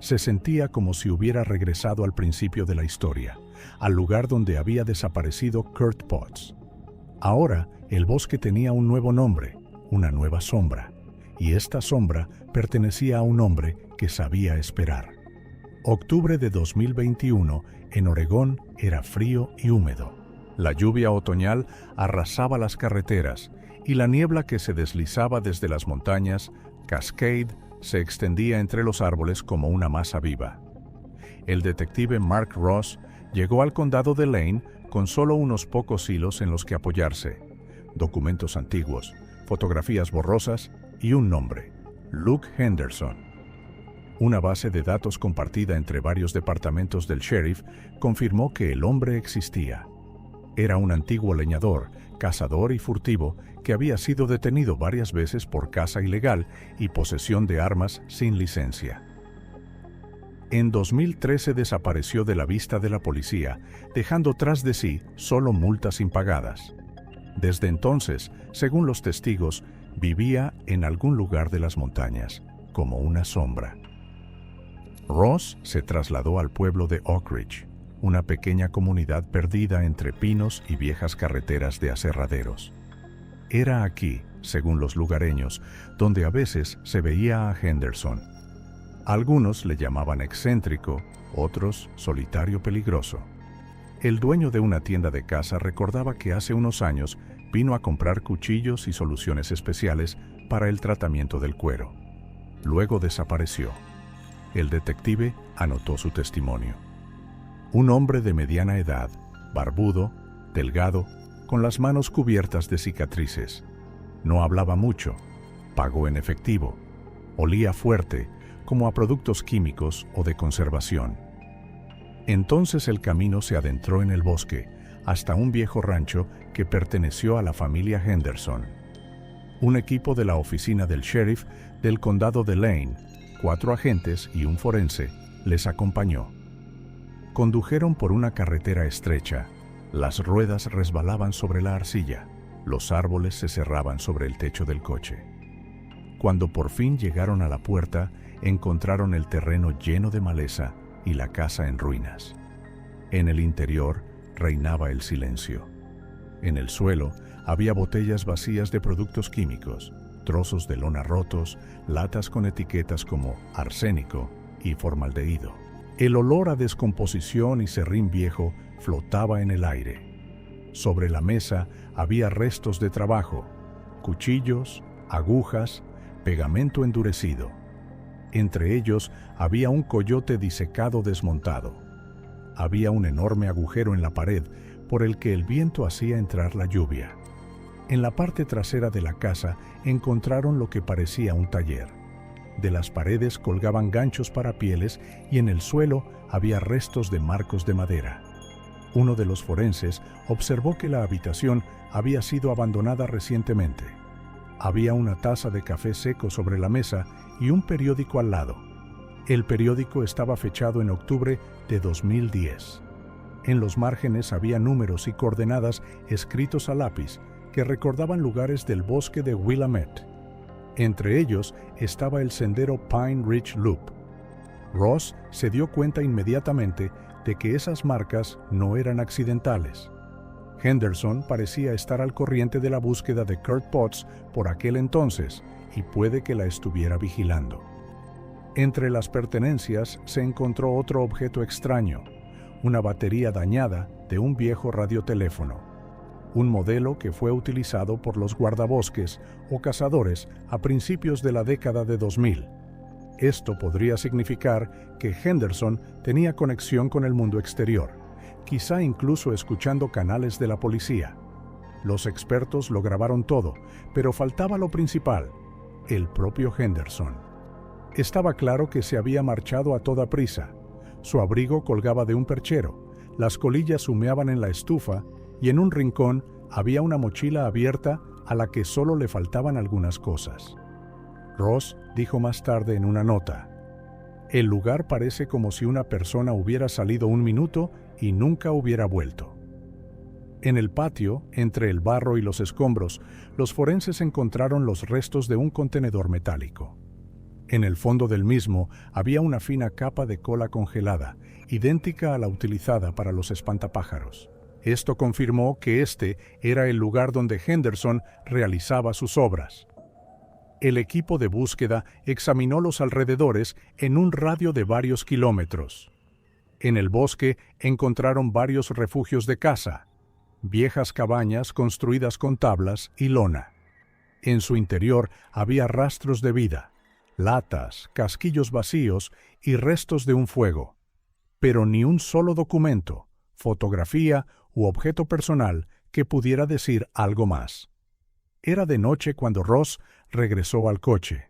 Se sentía como si hubiera regresado al principio de la historia, al lugar donde había desaparecido Kurt Potts. Ahora, el bosque tenía un nuevo nombre, una nueva sombra, y esta sombra pertenecía a un hombre que sabía esperar. Octubre de 2021, en Oregón, era frío y húmedo. La lluvia otoñal arrasaba las carreteras y la niebla que se deslizaba desde las montañas, Cascade, se extendía entre los árboles como una masa viva. El detective Mark Ross llegó al condado de Lane con solo unos pocos hilos en los que apoyarse, documentos antiguos, fotografías borrosas y un nombre: Luke Henderson. Una base de datos compartida entre varios departamentos del sheriff confirmó que el hombre existía. Era un antiguo leñador, cazador y furtivo que había sido detenido varias veces por caza ilegal y posesión de armas sin licencia. En 2013 desapareció de la vista de la policía, dejando tras de sí solo multas impagadas. Desde entonces, según los testigos, vivía en algún lugar de las montañas, como una sombra. Ross se trasladó al pueblo de Oak Ridge, una pequeña comunidad perdida entre pinos y viejas carreteras de aserraderos. Era aquí, según los lugareños, donde a veces se veía a Henderson. Algunos le llamaban excéntrico, otros solitario peligroso. El dueño de una tienda de caza recordaba que hace unos años vino a comprar cuchillos y soluciones especiales para el tratamiento del cuero. Luego desapareció. El detective anotó su testimonio. Un hombre de mediana edad, barbudo, delgado, con las manos cubiertas de cicatrices. No hablaba mucho, pagó en efectivo, olía fuerte, como a productos químicos o de conservación. Entonces el camino se adentró en el bosque, hasta un viejo rancho que perteneció a la familia Henderson. Un equipo de la oficina del sheriff del condado de Lane, 4 agentes y un forense, les acompañó. Condujeron por una carretera estrecha. Las ruedas resbalaban sobre la arcilla. Los árboles se cerraban sobre el techo del coche. Cuando por fin llegaron a la puerta, encontraron el terreno lleno de maleza y la casa en ruinas. En el interior reinaba el silencio. En el suelo había botellas vacías de productos químicos, trozos de lona rotos, latas con etiquetas como arsénico y formaldehído. El olor a descomposición y serrín viejo flotaba en el aire. Sobre la mesa había restos de trabajo, cuchillos, agujas, pegamento endurecido. Entre ellos había un coyote disecado desmontado. Había un enorme agujero en la pared por el que el viento hacía entrar la lluvia. En la parte trasera de la casa encontraron lo que parecía un taller. De las paredes colgaban ganchos para pieles y en el suelo había restos de marcos de madera. Uno de los forenses observó que la habitación había sido abandonada recientemente. Había una taza de café seco sobre la mesa y un periódico al lado. El periódico estaba fechado en octubre de 2010. En los márgenes había números y coordenadas escritos a lápiz que recordaban lugares del bosque de Willamette. Entre ellos estaba el sendero Pine Ridge Loop. Ross se dio cuenta inmediatamente de que esas marcas no eran accidentales. Henderson parecía estar al corriente de la búsqueda de Kurt Potts por aquel entonces y puede que la estuviera vigilando. Entre las pertenencias se encontró otro objeto extraño, una batería dañada de un viejo radioteléfono. Un modelo que fue utilizado por los guardabosques o cazadores a principios de la década de 2000. Esto podría significar que Henderson tenía conexión con el mundo exterior, quizá incluso escuchando canales de la policía. Los expertos lo grabaron todo, pero faltaba lo principal, el propio Henderson. Estaba claro que se había marchado a toda prisa. Su abrigo colgaba de un perchero, las colillas humeaban en la estufa y en un rincón había una mochila abierta a la que solo le faltaban algunas cosas. Ross dijo más tarde en una nota: "El lugar parece como si una persona hubiera salido un minuto y nunca hubiera vuelto". En el patio, entre el barro y los escombros, los forenses encontraron los restos de un contenedor metálico. En el fondo del mismo había una fina capa de cola congelada, idéntica a la utilizada para los espantapájaros. Esto confirmó que este era el lugar donde Henderson realizaba sus obras. El equipo de búsqueda examinó los alrededores en un radio de varios kilómetros. En el bosque encontraron varios refugios de caza. viejas cabañas construidas con tablas y lona. En su interior había rastros de vida, latas, casquillos vacíos y restos de un fuego, pero ni un solo documento, fotografía u objeto personal que pudiera decir algo más. Era de noche cuando Ross regresó al coche.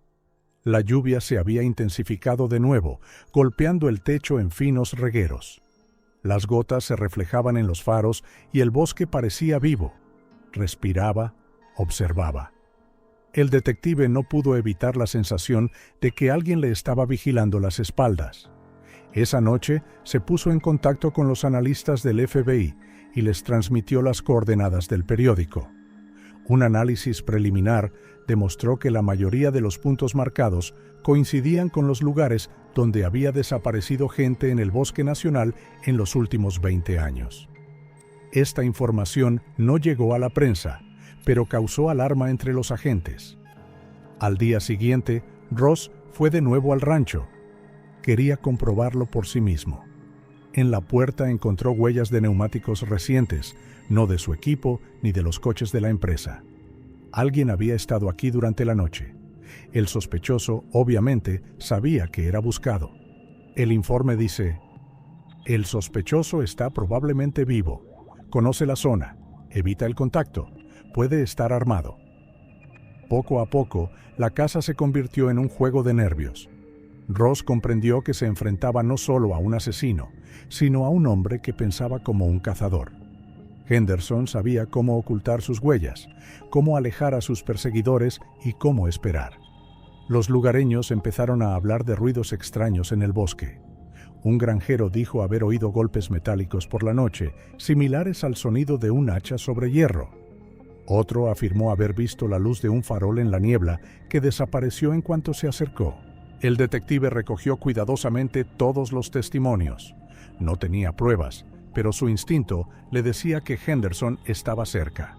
La lluvia se había intensificado de nuevo, golpeando el techo en finos regueros. Las gotas se reflejaban en los faros y el bosque parecía vivo. Respiraba, observaba. El detective no pudo evitar la sensación de que alguien le estaba vigilando las espaldas. Esa noche se puso en contacto con los analistas del FBI y les transmitió las coordenadas del periódico. Un análisis preliminar demostró que la mayoría de los puntos marcados coincidían con los lugares donde había desaparecido gente en el Bosque Nacional en los últimos 20 años. Esta información no llegó a la prensa, pero causó alarma entre los agentes. Al día siguiente, Ross fue de nuevo al rancho. Quería comprobarlo por sí mismo. En la puerta encontró huellas de neumáticos recientes, no de su equipo ni de los coches de la empresa. Alguien había estado aquí durante la noche. El sospechoso, obviamente, sabía que era buscado. El informe dice: el sospechoso está probablemente vivo, conoce la zona, evita el contacto, puede estar armado. Poco a poco, la casa se convirtió en un juego de nervios. Ross comprendió que se enfrentaba no solo a un asesino, sino a un hombre que pensaba como un cazador. Henderson sabía cómo ocultar sus huellas, cómo alejar a sus perseguidores y cómo esperar. Los lugareños empezaron a hablar de ruidos extraños en el bosque. Un granjero dijo haber oído golpes metálicos por la noche, similares al sonido de un hacha sobre hierro. Otro afirmó haber visto la luz de un farol en la niebla que desapareció en cuanto se acercó. El detective recogió cuidadosamente todos los testimonios. No tenía pruebas, pero su instinto le decía que Henderson estaba cerca.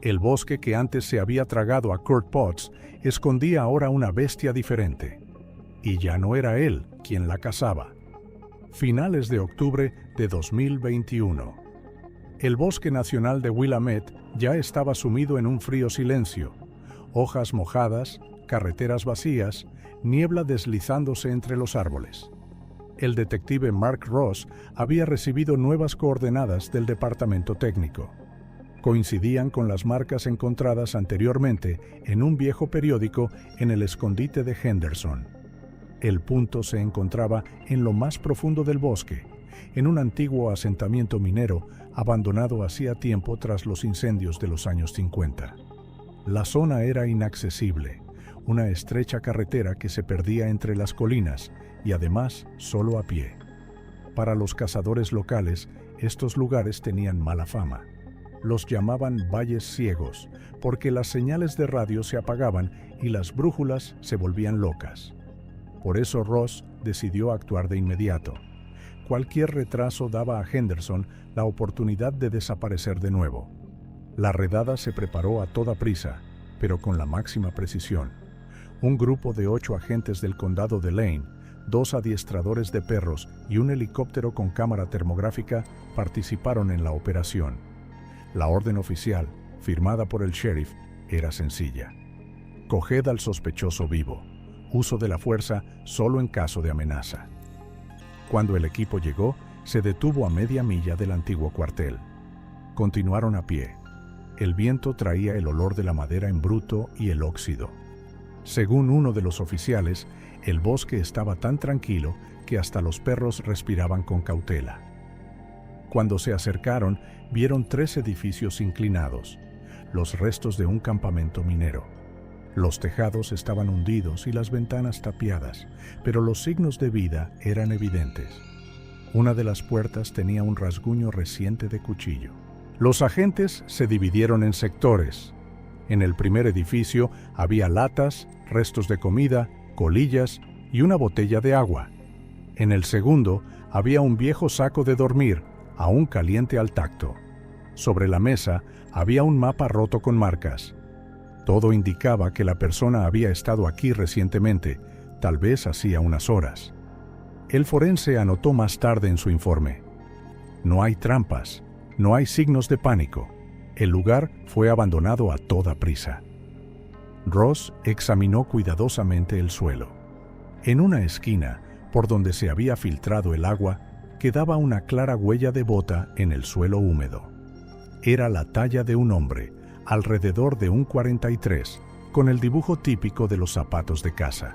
El bosque que antes se había tragado a Kurt Potts escondía ahora una bestia diferente. Y ya no era él quien la cazaba. Finales de octubre de 2021. El Bosque Nacional de Willamette ya estaba sumido en un frío silencio. Hojas mojadas, carreteras vacías, niebla deslizándose entre los árboles. El detective Mark Ross había recibido nuevas coordenadas del departamento técnico. Coincidían con las marcas encontradas anteriormente en un viejo periódico en el escondite de Henderson. El punto se encontraba en lo más profundo del bosque, en un antiguo asentamiento minero abandonado hacía tiempo tras los incendios de los años 50. La zona era inaccesible, una estrecha carretera que se perdía entre las colinas y además solo a pie. Para los cazadores locales, estos lugares tenían mala fama. Los llamaban valles ciegos, porque las señales de radio se apagaban y las brújulas se volvían locas. Por eso Ross decidió actuar de inmediato. Cualquier retraso daba a Henderson la oportunidad de desaparecer de nuevo. La redada se preparó a toda prisa, pero con la máxima precisión. Un grupo de 8 agentes del condado de Lane, 2 adiestradores de perros y un helicóptero con cámara termográfica participaron en la operación. La orden oficial, firmada por el sheriff, era sencilla: coged al sospechoso vivo. Uso de la fuerza solo en caso de amenaza. Cuando el equipo llegó, se detuvo a media milla del antiguo cuartel. Continuaron a pie. El viento traía el olor de la madera en bruto y el óxido. Según uno de los oficiales, el bosque estaba tan tranquilo que hasta los perros respiraban con cautela. Cuando se acercaron, vieron 3 edificios inclinados, los restos de un campamento minero. Los tejados estaban hundidos y las ventanas tapiadas, pero los signos de vida eran evidentes. Una de las puertas tenía un rasguño reciente de cuchillo. Los agentes se dividieron en sectores. En el primer edificio había latas, restos de comida, colillas y una botella de agua. En el segundo había un viejo saco de dormir, aún caliente al tacto. Sobre la mesa había un mapa roto con marcas. Todo indicaba que la persona había estado aquí recientemente, tal vez hacía unas horas. El forense anotó más tarde en su informe: no hay trampas, No hay signos de pánico. El lugar fue abandonado a toda prisa. Ross examinó cuidadosamente el suelo. En una esquina, por donde se había filtrado el agua, quedaba una clara huella de bota en el suelo húmedo. Era la talla de un hombre, alrededor de un 43, con el dibujo típico de los zapatos de caza.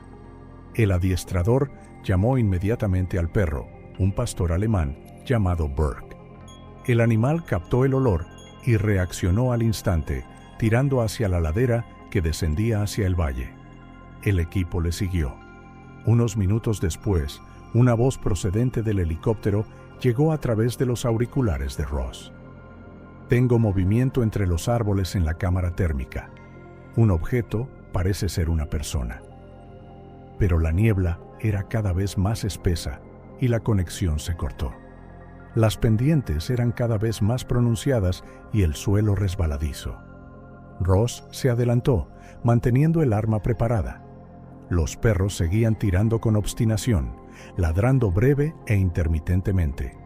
El adiestrador llamó inmediatamente al perro, un pastor alemán llamado Burke. El animal captó el olor y reaccionó al instante, tirando hacia la ladera que descendía hacia el valle. El equipo le siguió. Unos minutos después, una voz procedente del helicóptero llegó a través de los auriculares de Ross. Tengo movimiento entre los árboles en la cámara térmica. Un objeto parece ser una persona. Pero la niebla era cada vez más espesa y la conexión se cortó. Las pendientes eran cada vez más pronunciadas y el suelo resbaladizo. Ross se adelantó, manteniendo el arma preparada. Los perros seguían tirando con obstinación, ladrando breve e intermitentemente.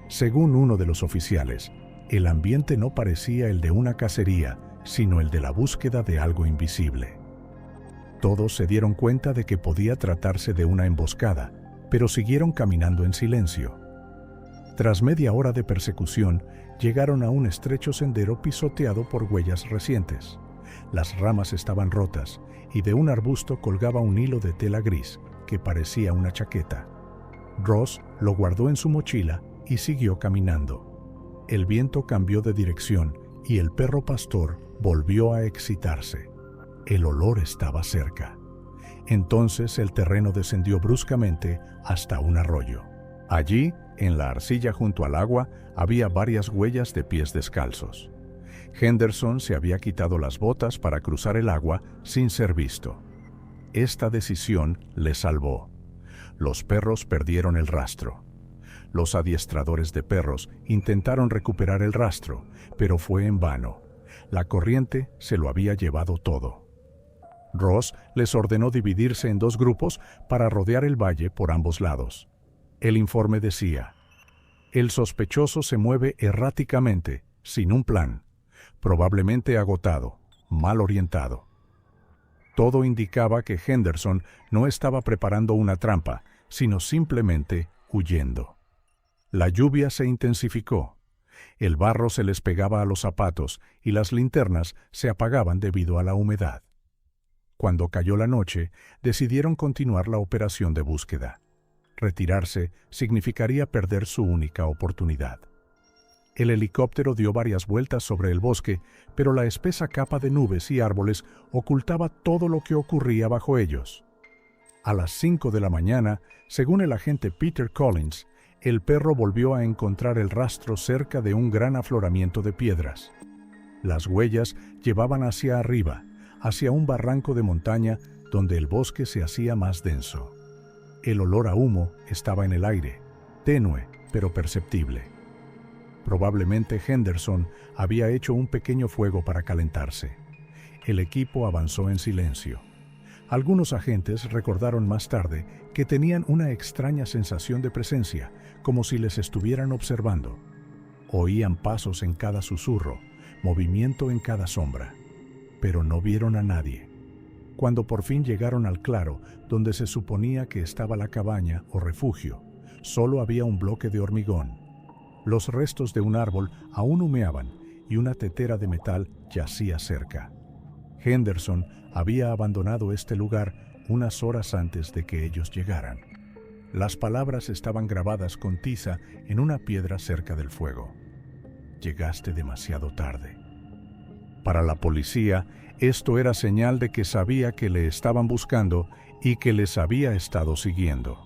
Según uno de los oficiales, el ambiente no parecía el de una cacería, sino el de la búsqueda de algo invisible. Todos se dieron cuenta de que podía tratarse de una emboscada, pero siguieron caminando en silencio. Tras media hora de persecución, llegaron a un estrecho sendero pisoteado por huellas recientes. Las ramas estaban rotas y de un arbusto colgaba un hilo de tela gris que parecía una chaqueta. Ross lo guardó en su mochila y siguió caminando. El viento cambió de dirección y el perro pastor volvió a excitarse. El olor estaba cerca. Entonces el terreno descendió bruscamente hasta un arroyo. Allí, en la arcilla junto al agua, había varias huellas de pies descalzos. Henderson se había quitado las botas para cruzar el agua sin ser visto. Esta decisión le salvó. Los perros perdieron el rastro. Los adiestradores de perros intentaron recuperar el rastro, pero fue en vano. La corriente se lo había llevado todo. Ross les ordenó dividirse en dos grupos para rodear el valle por ambos lados. El informe decía: el sospechoso se mueve erráticamente, sin un plan, probablemente agotado, mal orientado. Todo indicaba que Henderson no estaba preparando una trampa, sino simplemente huyendo. La lluvia se intensificó. El barro se les pegaba a los zapatos y las linternas se apagaban debido a la humedad. Cuando cayó la noche, decidieron continuar la operación de búsqueda. Retirarse significaría perder su única oportunidad. El helicóptero dio varias vueltas sobre el bosque, pero la espesa capa de nubes y árboles ocultaba todo lo que ocurría bajo ellos. A las 5 de la mañana, según el agente Peter Collins, el perro volvió a encontrar el rastro cerca de un gran afloramiento de piedras. Las huellas llevaban hacia arriba, hacia un barranco de montaña donde el bosque se hacía más denso. El olor a humo estaba en el aire, tenue pero perceptible. Probablemente Henderson había hecho un pequeño fuego para calentarse. El equipo avanzó en silencio. Algunos agentes recordaron más tarde que tenían una extraña sensación de presencia, como si les estuvieran observando. Oían pasos en cada susurro, movimiento en cada sombra, pero no vieron a nadie. Cuando por fin llegaron al claro, donde se suponía que estaba la cabaña o refugio, solo había un bloque de hormigón. Los restos de un árbol aún humeaban y una tetera de metal yacía cerca. Henderson había abandonado este lugar unas horas antes de que ellos llegaran. Las palabras estaban grabadas con tiza en una piedra cerca del fuego. Llegaste demasiado tarde. Para la policía, esto era señal de que sabía que le estaban buscando y que les había estado siguiendo.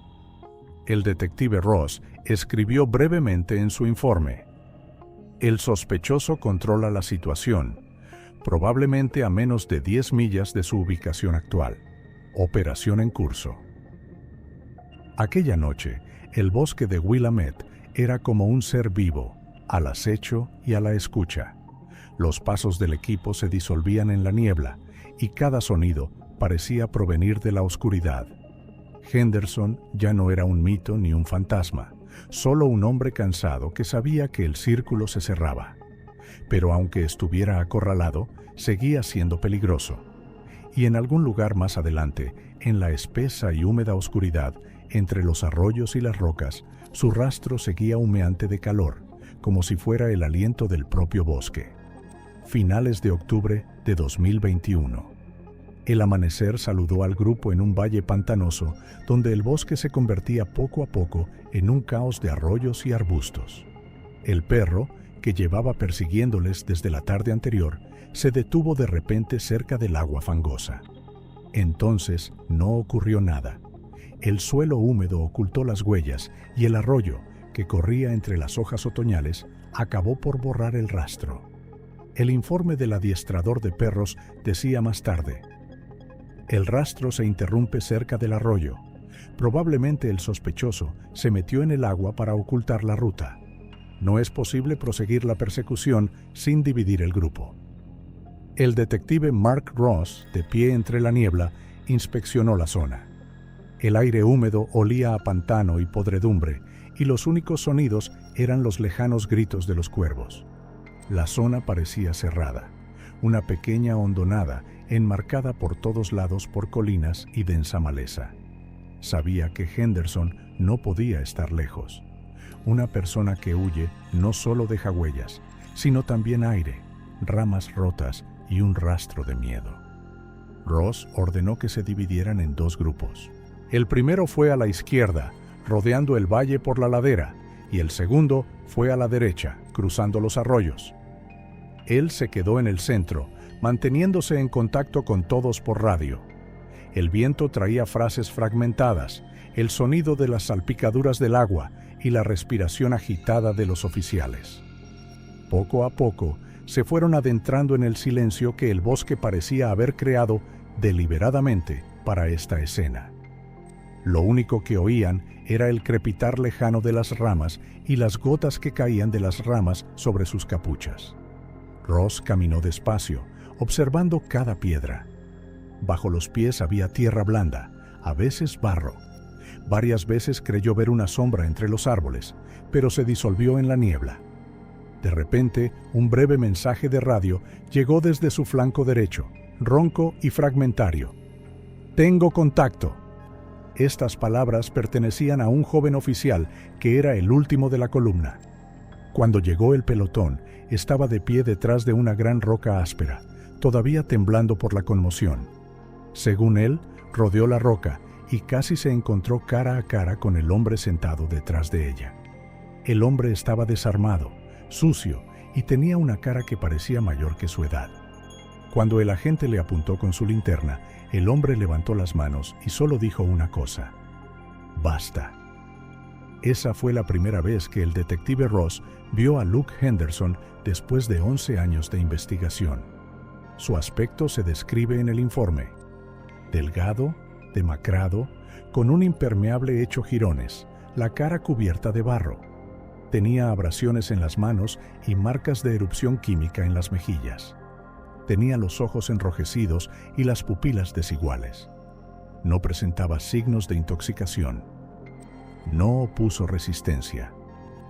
El detective Ross escribió brevemente en su informe: el sospechoso controla la situación, probablemente a menos de 10 millas de su ubicación actual. Operación en curso. Aquella noche, el bosque de Willamette era como un ser vivo, al acecho y a la escucha. Los pasos del equipo se disolvían en la niebla y cada sonido parecía provenir de la oscuridad. Henderson ya no era un mito ni un fantasma, solo un hombre cansado que sabía que el círculo se cerraba. Pero aunque estuviera acorralado, seguía siendo peligroso. Y en algún lugar más adelante, en la espesa y húmeda oscuridad, entre los arroyos y las rocas, su rastro seguía humeante de calor, como si fuera el aliento del propio bosque. Finales de octubre de 2021. El amanecer saludó al grupo en un valle pantanoso donde el bosque se convertía poco a poco en un caos de arroyos y arbustos. El perro, que llevaba persiguiéndoles desde la tarde anterior, se detuvo de repente cerca del agua fangosa. Entonces no ocurrió nada. El suelo húmedo ocultó las huellas y el arroyo, que corría entre las hojas otoñales, acabó por borrar el rastro. El informe del adiestrador de perros decía más tarde: el rastro se interrumpe cerca del arroyo. Probablemente el sospechoso se metió en el agua para ocultar la ruta. No es posible proseguir la persecución sin dividir el grupo. El detective Mark Ross, de pie entre la niebla, inspeccionó la zona. El aire húmedo olía a pantano y podredumbre, y los únicos sonidos eran los lejanos gritos de los cuervos. La zona parecía cerrada, una pequeña hondonada enmarcada por todos lados por colinas y densa maleza. Sabía que Henderson no podía estar lejos. Una persona que huye no solo deja huellas, sino también aire, ramas rotas y un rastro de miedo. Ross ordenó que se dividieran en dos grupos. El primero fue a la izquierda, rodeando el valle por la ladera, y el segundo fue a la derecha, cruzando los arroyos. Él se quedó en el centro, manteniéndose en contacto con todos por radio. El viento traía frases fragmentadas, el sonido de las salpicaduras del agua y la respiración agitada de los oficiales. Poco a poco, se fueron adentrando en el silencio que el bosque parecía haber creado deliberadamente para esta escena. Lo único que oían era el crepitar lejano de las ramas y las gotas que caían de las ramas sobre sus capuchas. Ross caminó despacio, observando cada piedra. Bajo los pies había tierra blanda, a veces barro. Varias veces creyó ver una sombra entre los árboles, pero se disolvió en la niebla. De repente, un breve mensaje de radio llegó desde su flanco derecho, ronco y fragmentario. «Tengo contacto». Estas palabras pertenecían a un joven oficial que era el último de la columna. Cuando llegó el pelotón, estaba de pie detrás de una gran roca áspera, todavía temblando por la conmoción. Según él, rodeó la roca y casi se encontró cara a cara con el hombre sentado detrás de ella. El hombre estaba desarmado, sucio, y tenía una cara que parecía mayor que su edad. Cuando el agente le apuntó con su linterna, el hombre levantó las manos y solo dijo una cosa: «Basta». Esa fue la primera vez que el detective Ross vio a Luke Henderson después de 11 años de investigación. Su aspecto se describe en el informe: delgado, demacrado, con un impermeable hecho jirones, la cara cubierta de barro. Tenía abrasiones en las manos y marcas de erupción química en las mejillas. Tenía los ojos enrojecidos y las pupilas desiguales. No presentaba signos de intoxicación. No opuso resistencia.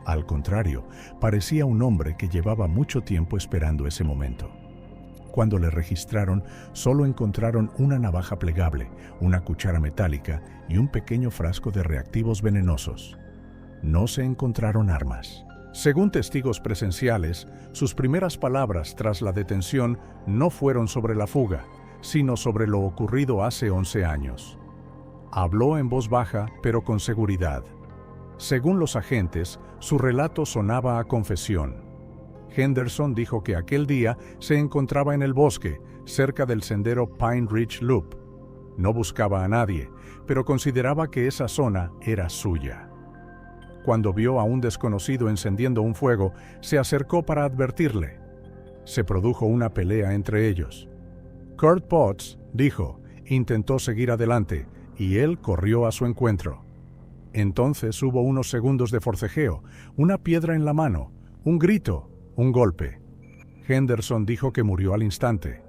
Al contrario, parecía un hombre que llevaba mucho tiempo esperando ese momento. Cuando le registraron, solo encontraron una navaja plegable, una cuchara metálica y un pequeño frasco de reactivos venenosos. No se encontraron armas. Según testigos presenciales, sus primeras palabras tras la detención no fueron sobre la fuga, sino sobre lo ocurrido hace 11 años. Habló en voz baja, pero con seguridad. Según los agentes, su relato sonaba a confesión. Henderson dijo que aquel día se encontraba en el bosque, cerca del sendero Pine Ridge Loop. No buscaba a nadie, pero consideraba que esa zona era suya. Cuando vio a un desconocido encendiendo un fuego, se acercó para advertirle. Se produjo una pelea entre ellos. Kurt Potts, dijo, intentó seguir adelante, y él corrió a su encuentro. Entonces hubo unos segundos de forcejeo, una piedra en la mano, un grito, un golpe. Henderson dijo que murió al instante.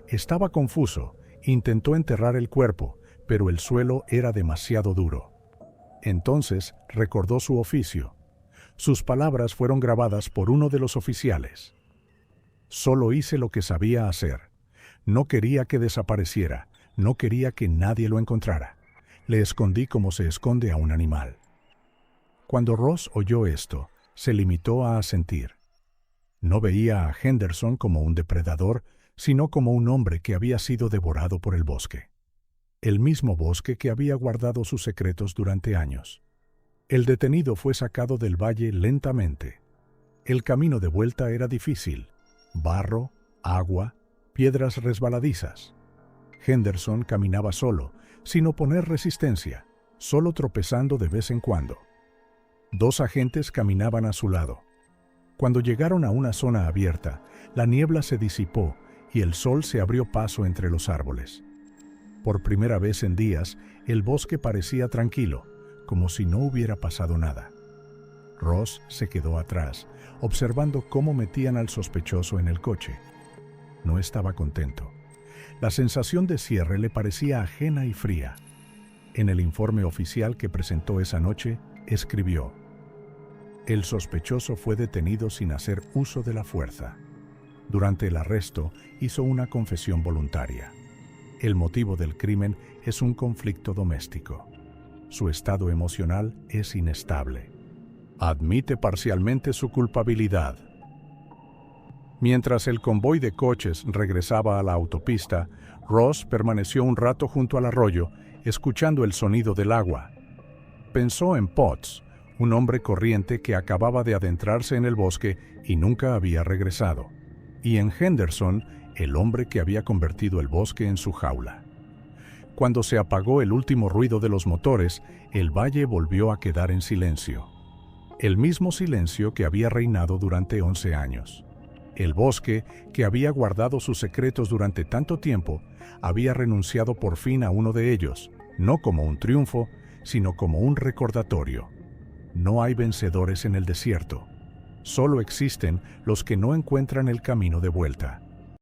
Estaba confuso, intentó enterrar el cuerpo, pero el suelo era demasiado duro. Entonces recordó su oficio. Sus palabras fueron grabadas por uno de los oficiales. Solo hice lo que sabía hacer. No quería que desapareciera, no quería que nadie lo encontrara. Le escondí como se esconde a un animal. Cuando Ross oyó esto, se limitó a asentir. No veía a Henderson como un depredador, sino como un hombre que había sido devorado por el bosque. El mismo bosque que había guardado sus secretos durante años. El detenido fue sacado del valle lentamente. El camino de vuelta era difícil. Barro, agua, piedras resbaladizas. Henderson caminaba solo, sin oponer resistencia, solo tropezando de vez en cuando. 2 agentes caminaban a su lado. Cuando llegaron a una zona abierta, la niebla se disipó y el sol se abrió paso entre los árboles. Por primera vez en días, el bosque parecía tranquilo, como si no hubiera pasado nada. Ross se quedó atrás, observando cómo metían al sospechoso en el coche. No estaba contento. La sensación de cierre le parecía ajena y fría. En el informe oficial que presentó esa noche, escribió: el sospechoso fue detenido sin hacer uso de la fuerza. Durante el arresto, hizo una confesión voluntaria. El motivo del crimen es un conflicto doméstico. Su estado emocional es inestable. Admite parcialmente su culpabilidad. Mientras el convoy de coches regresaba a la autopista, Ross permaneció un rato junto al arroyo, escuchando el sonido del agua. Pensó en Potts, un hombre corriente que acababa de adentrarse en el bosque y nunca había regresado, y en Henderson, el hombre que había convertido el bosque en su jaula. Cuando se apagó el último ruido de los motores, el valle volvió a quedar en silencio. El mismo silencio que había reinado durante 11 años. El bosque, que había guardado sus secretos durante tanto tiempo, había renunciado por fin a uno de ellos, no como un triunfo, sino como un recordatorio. No hay vencedores en el desierto. Solo existen los que no encuentran el camino de vuelta.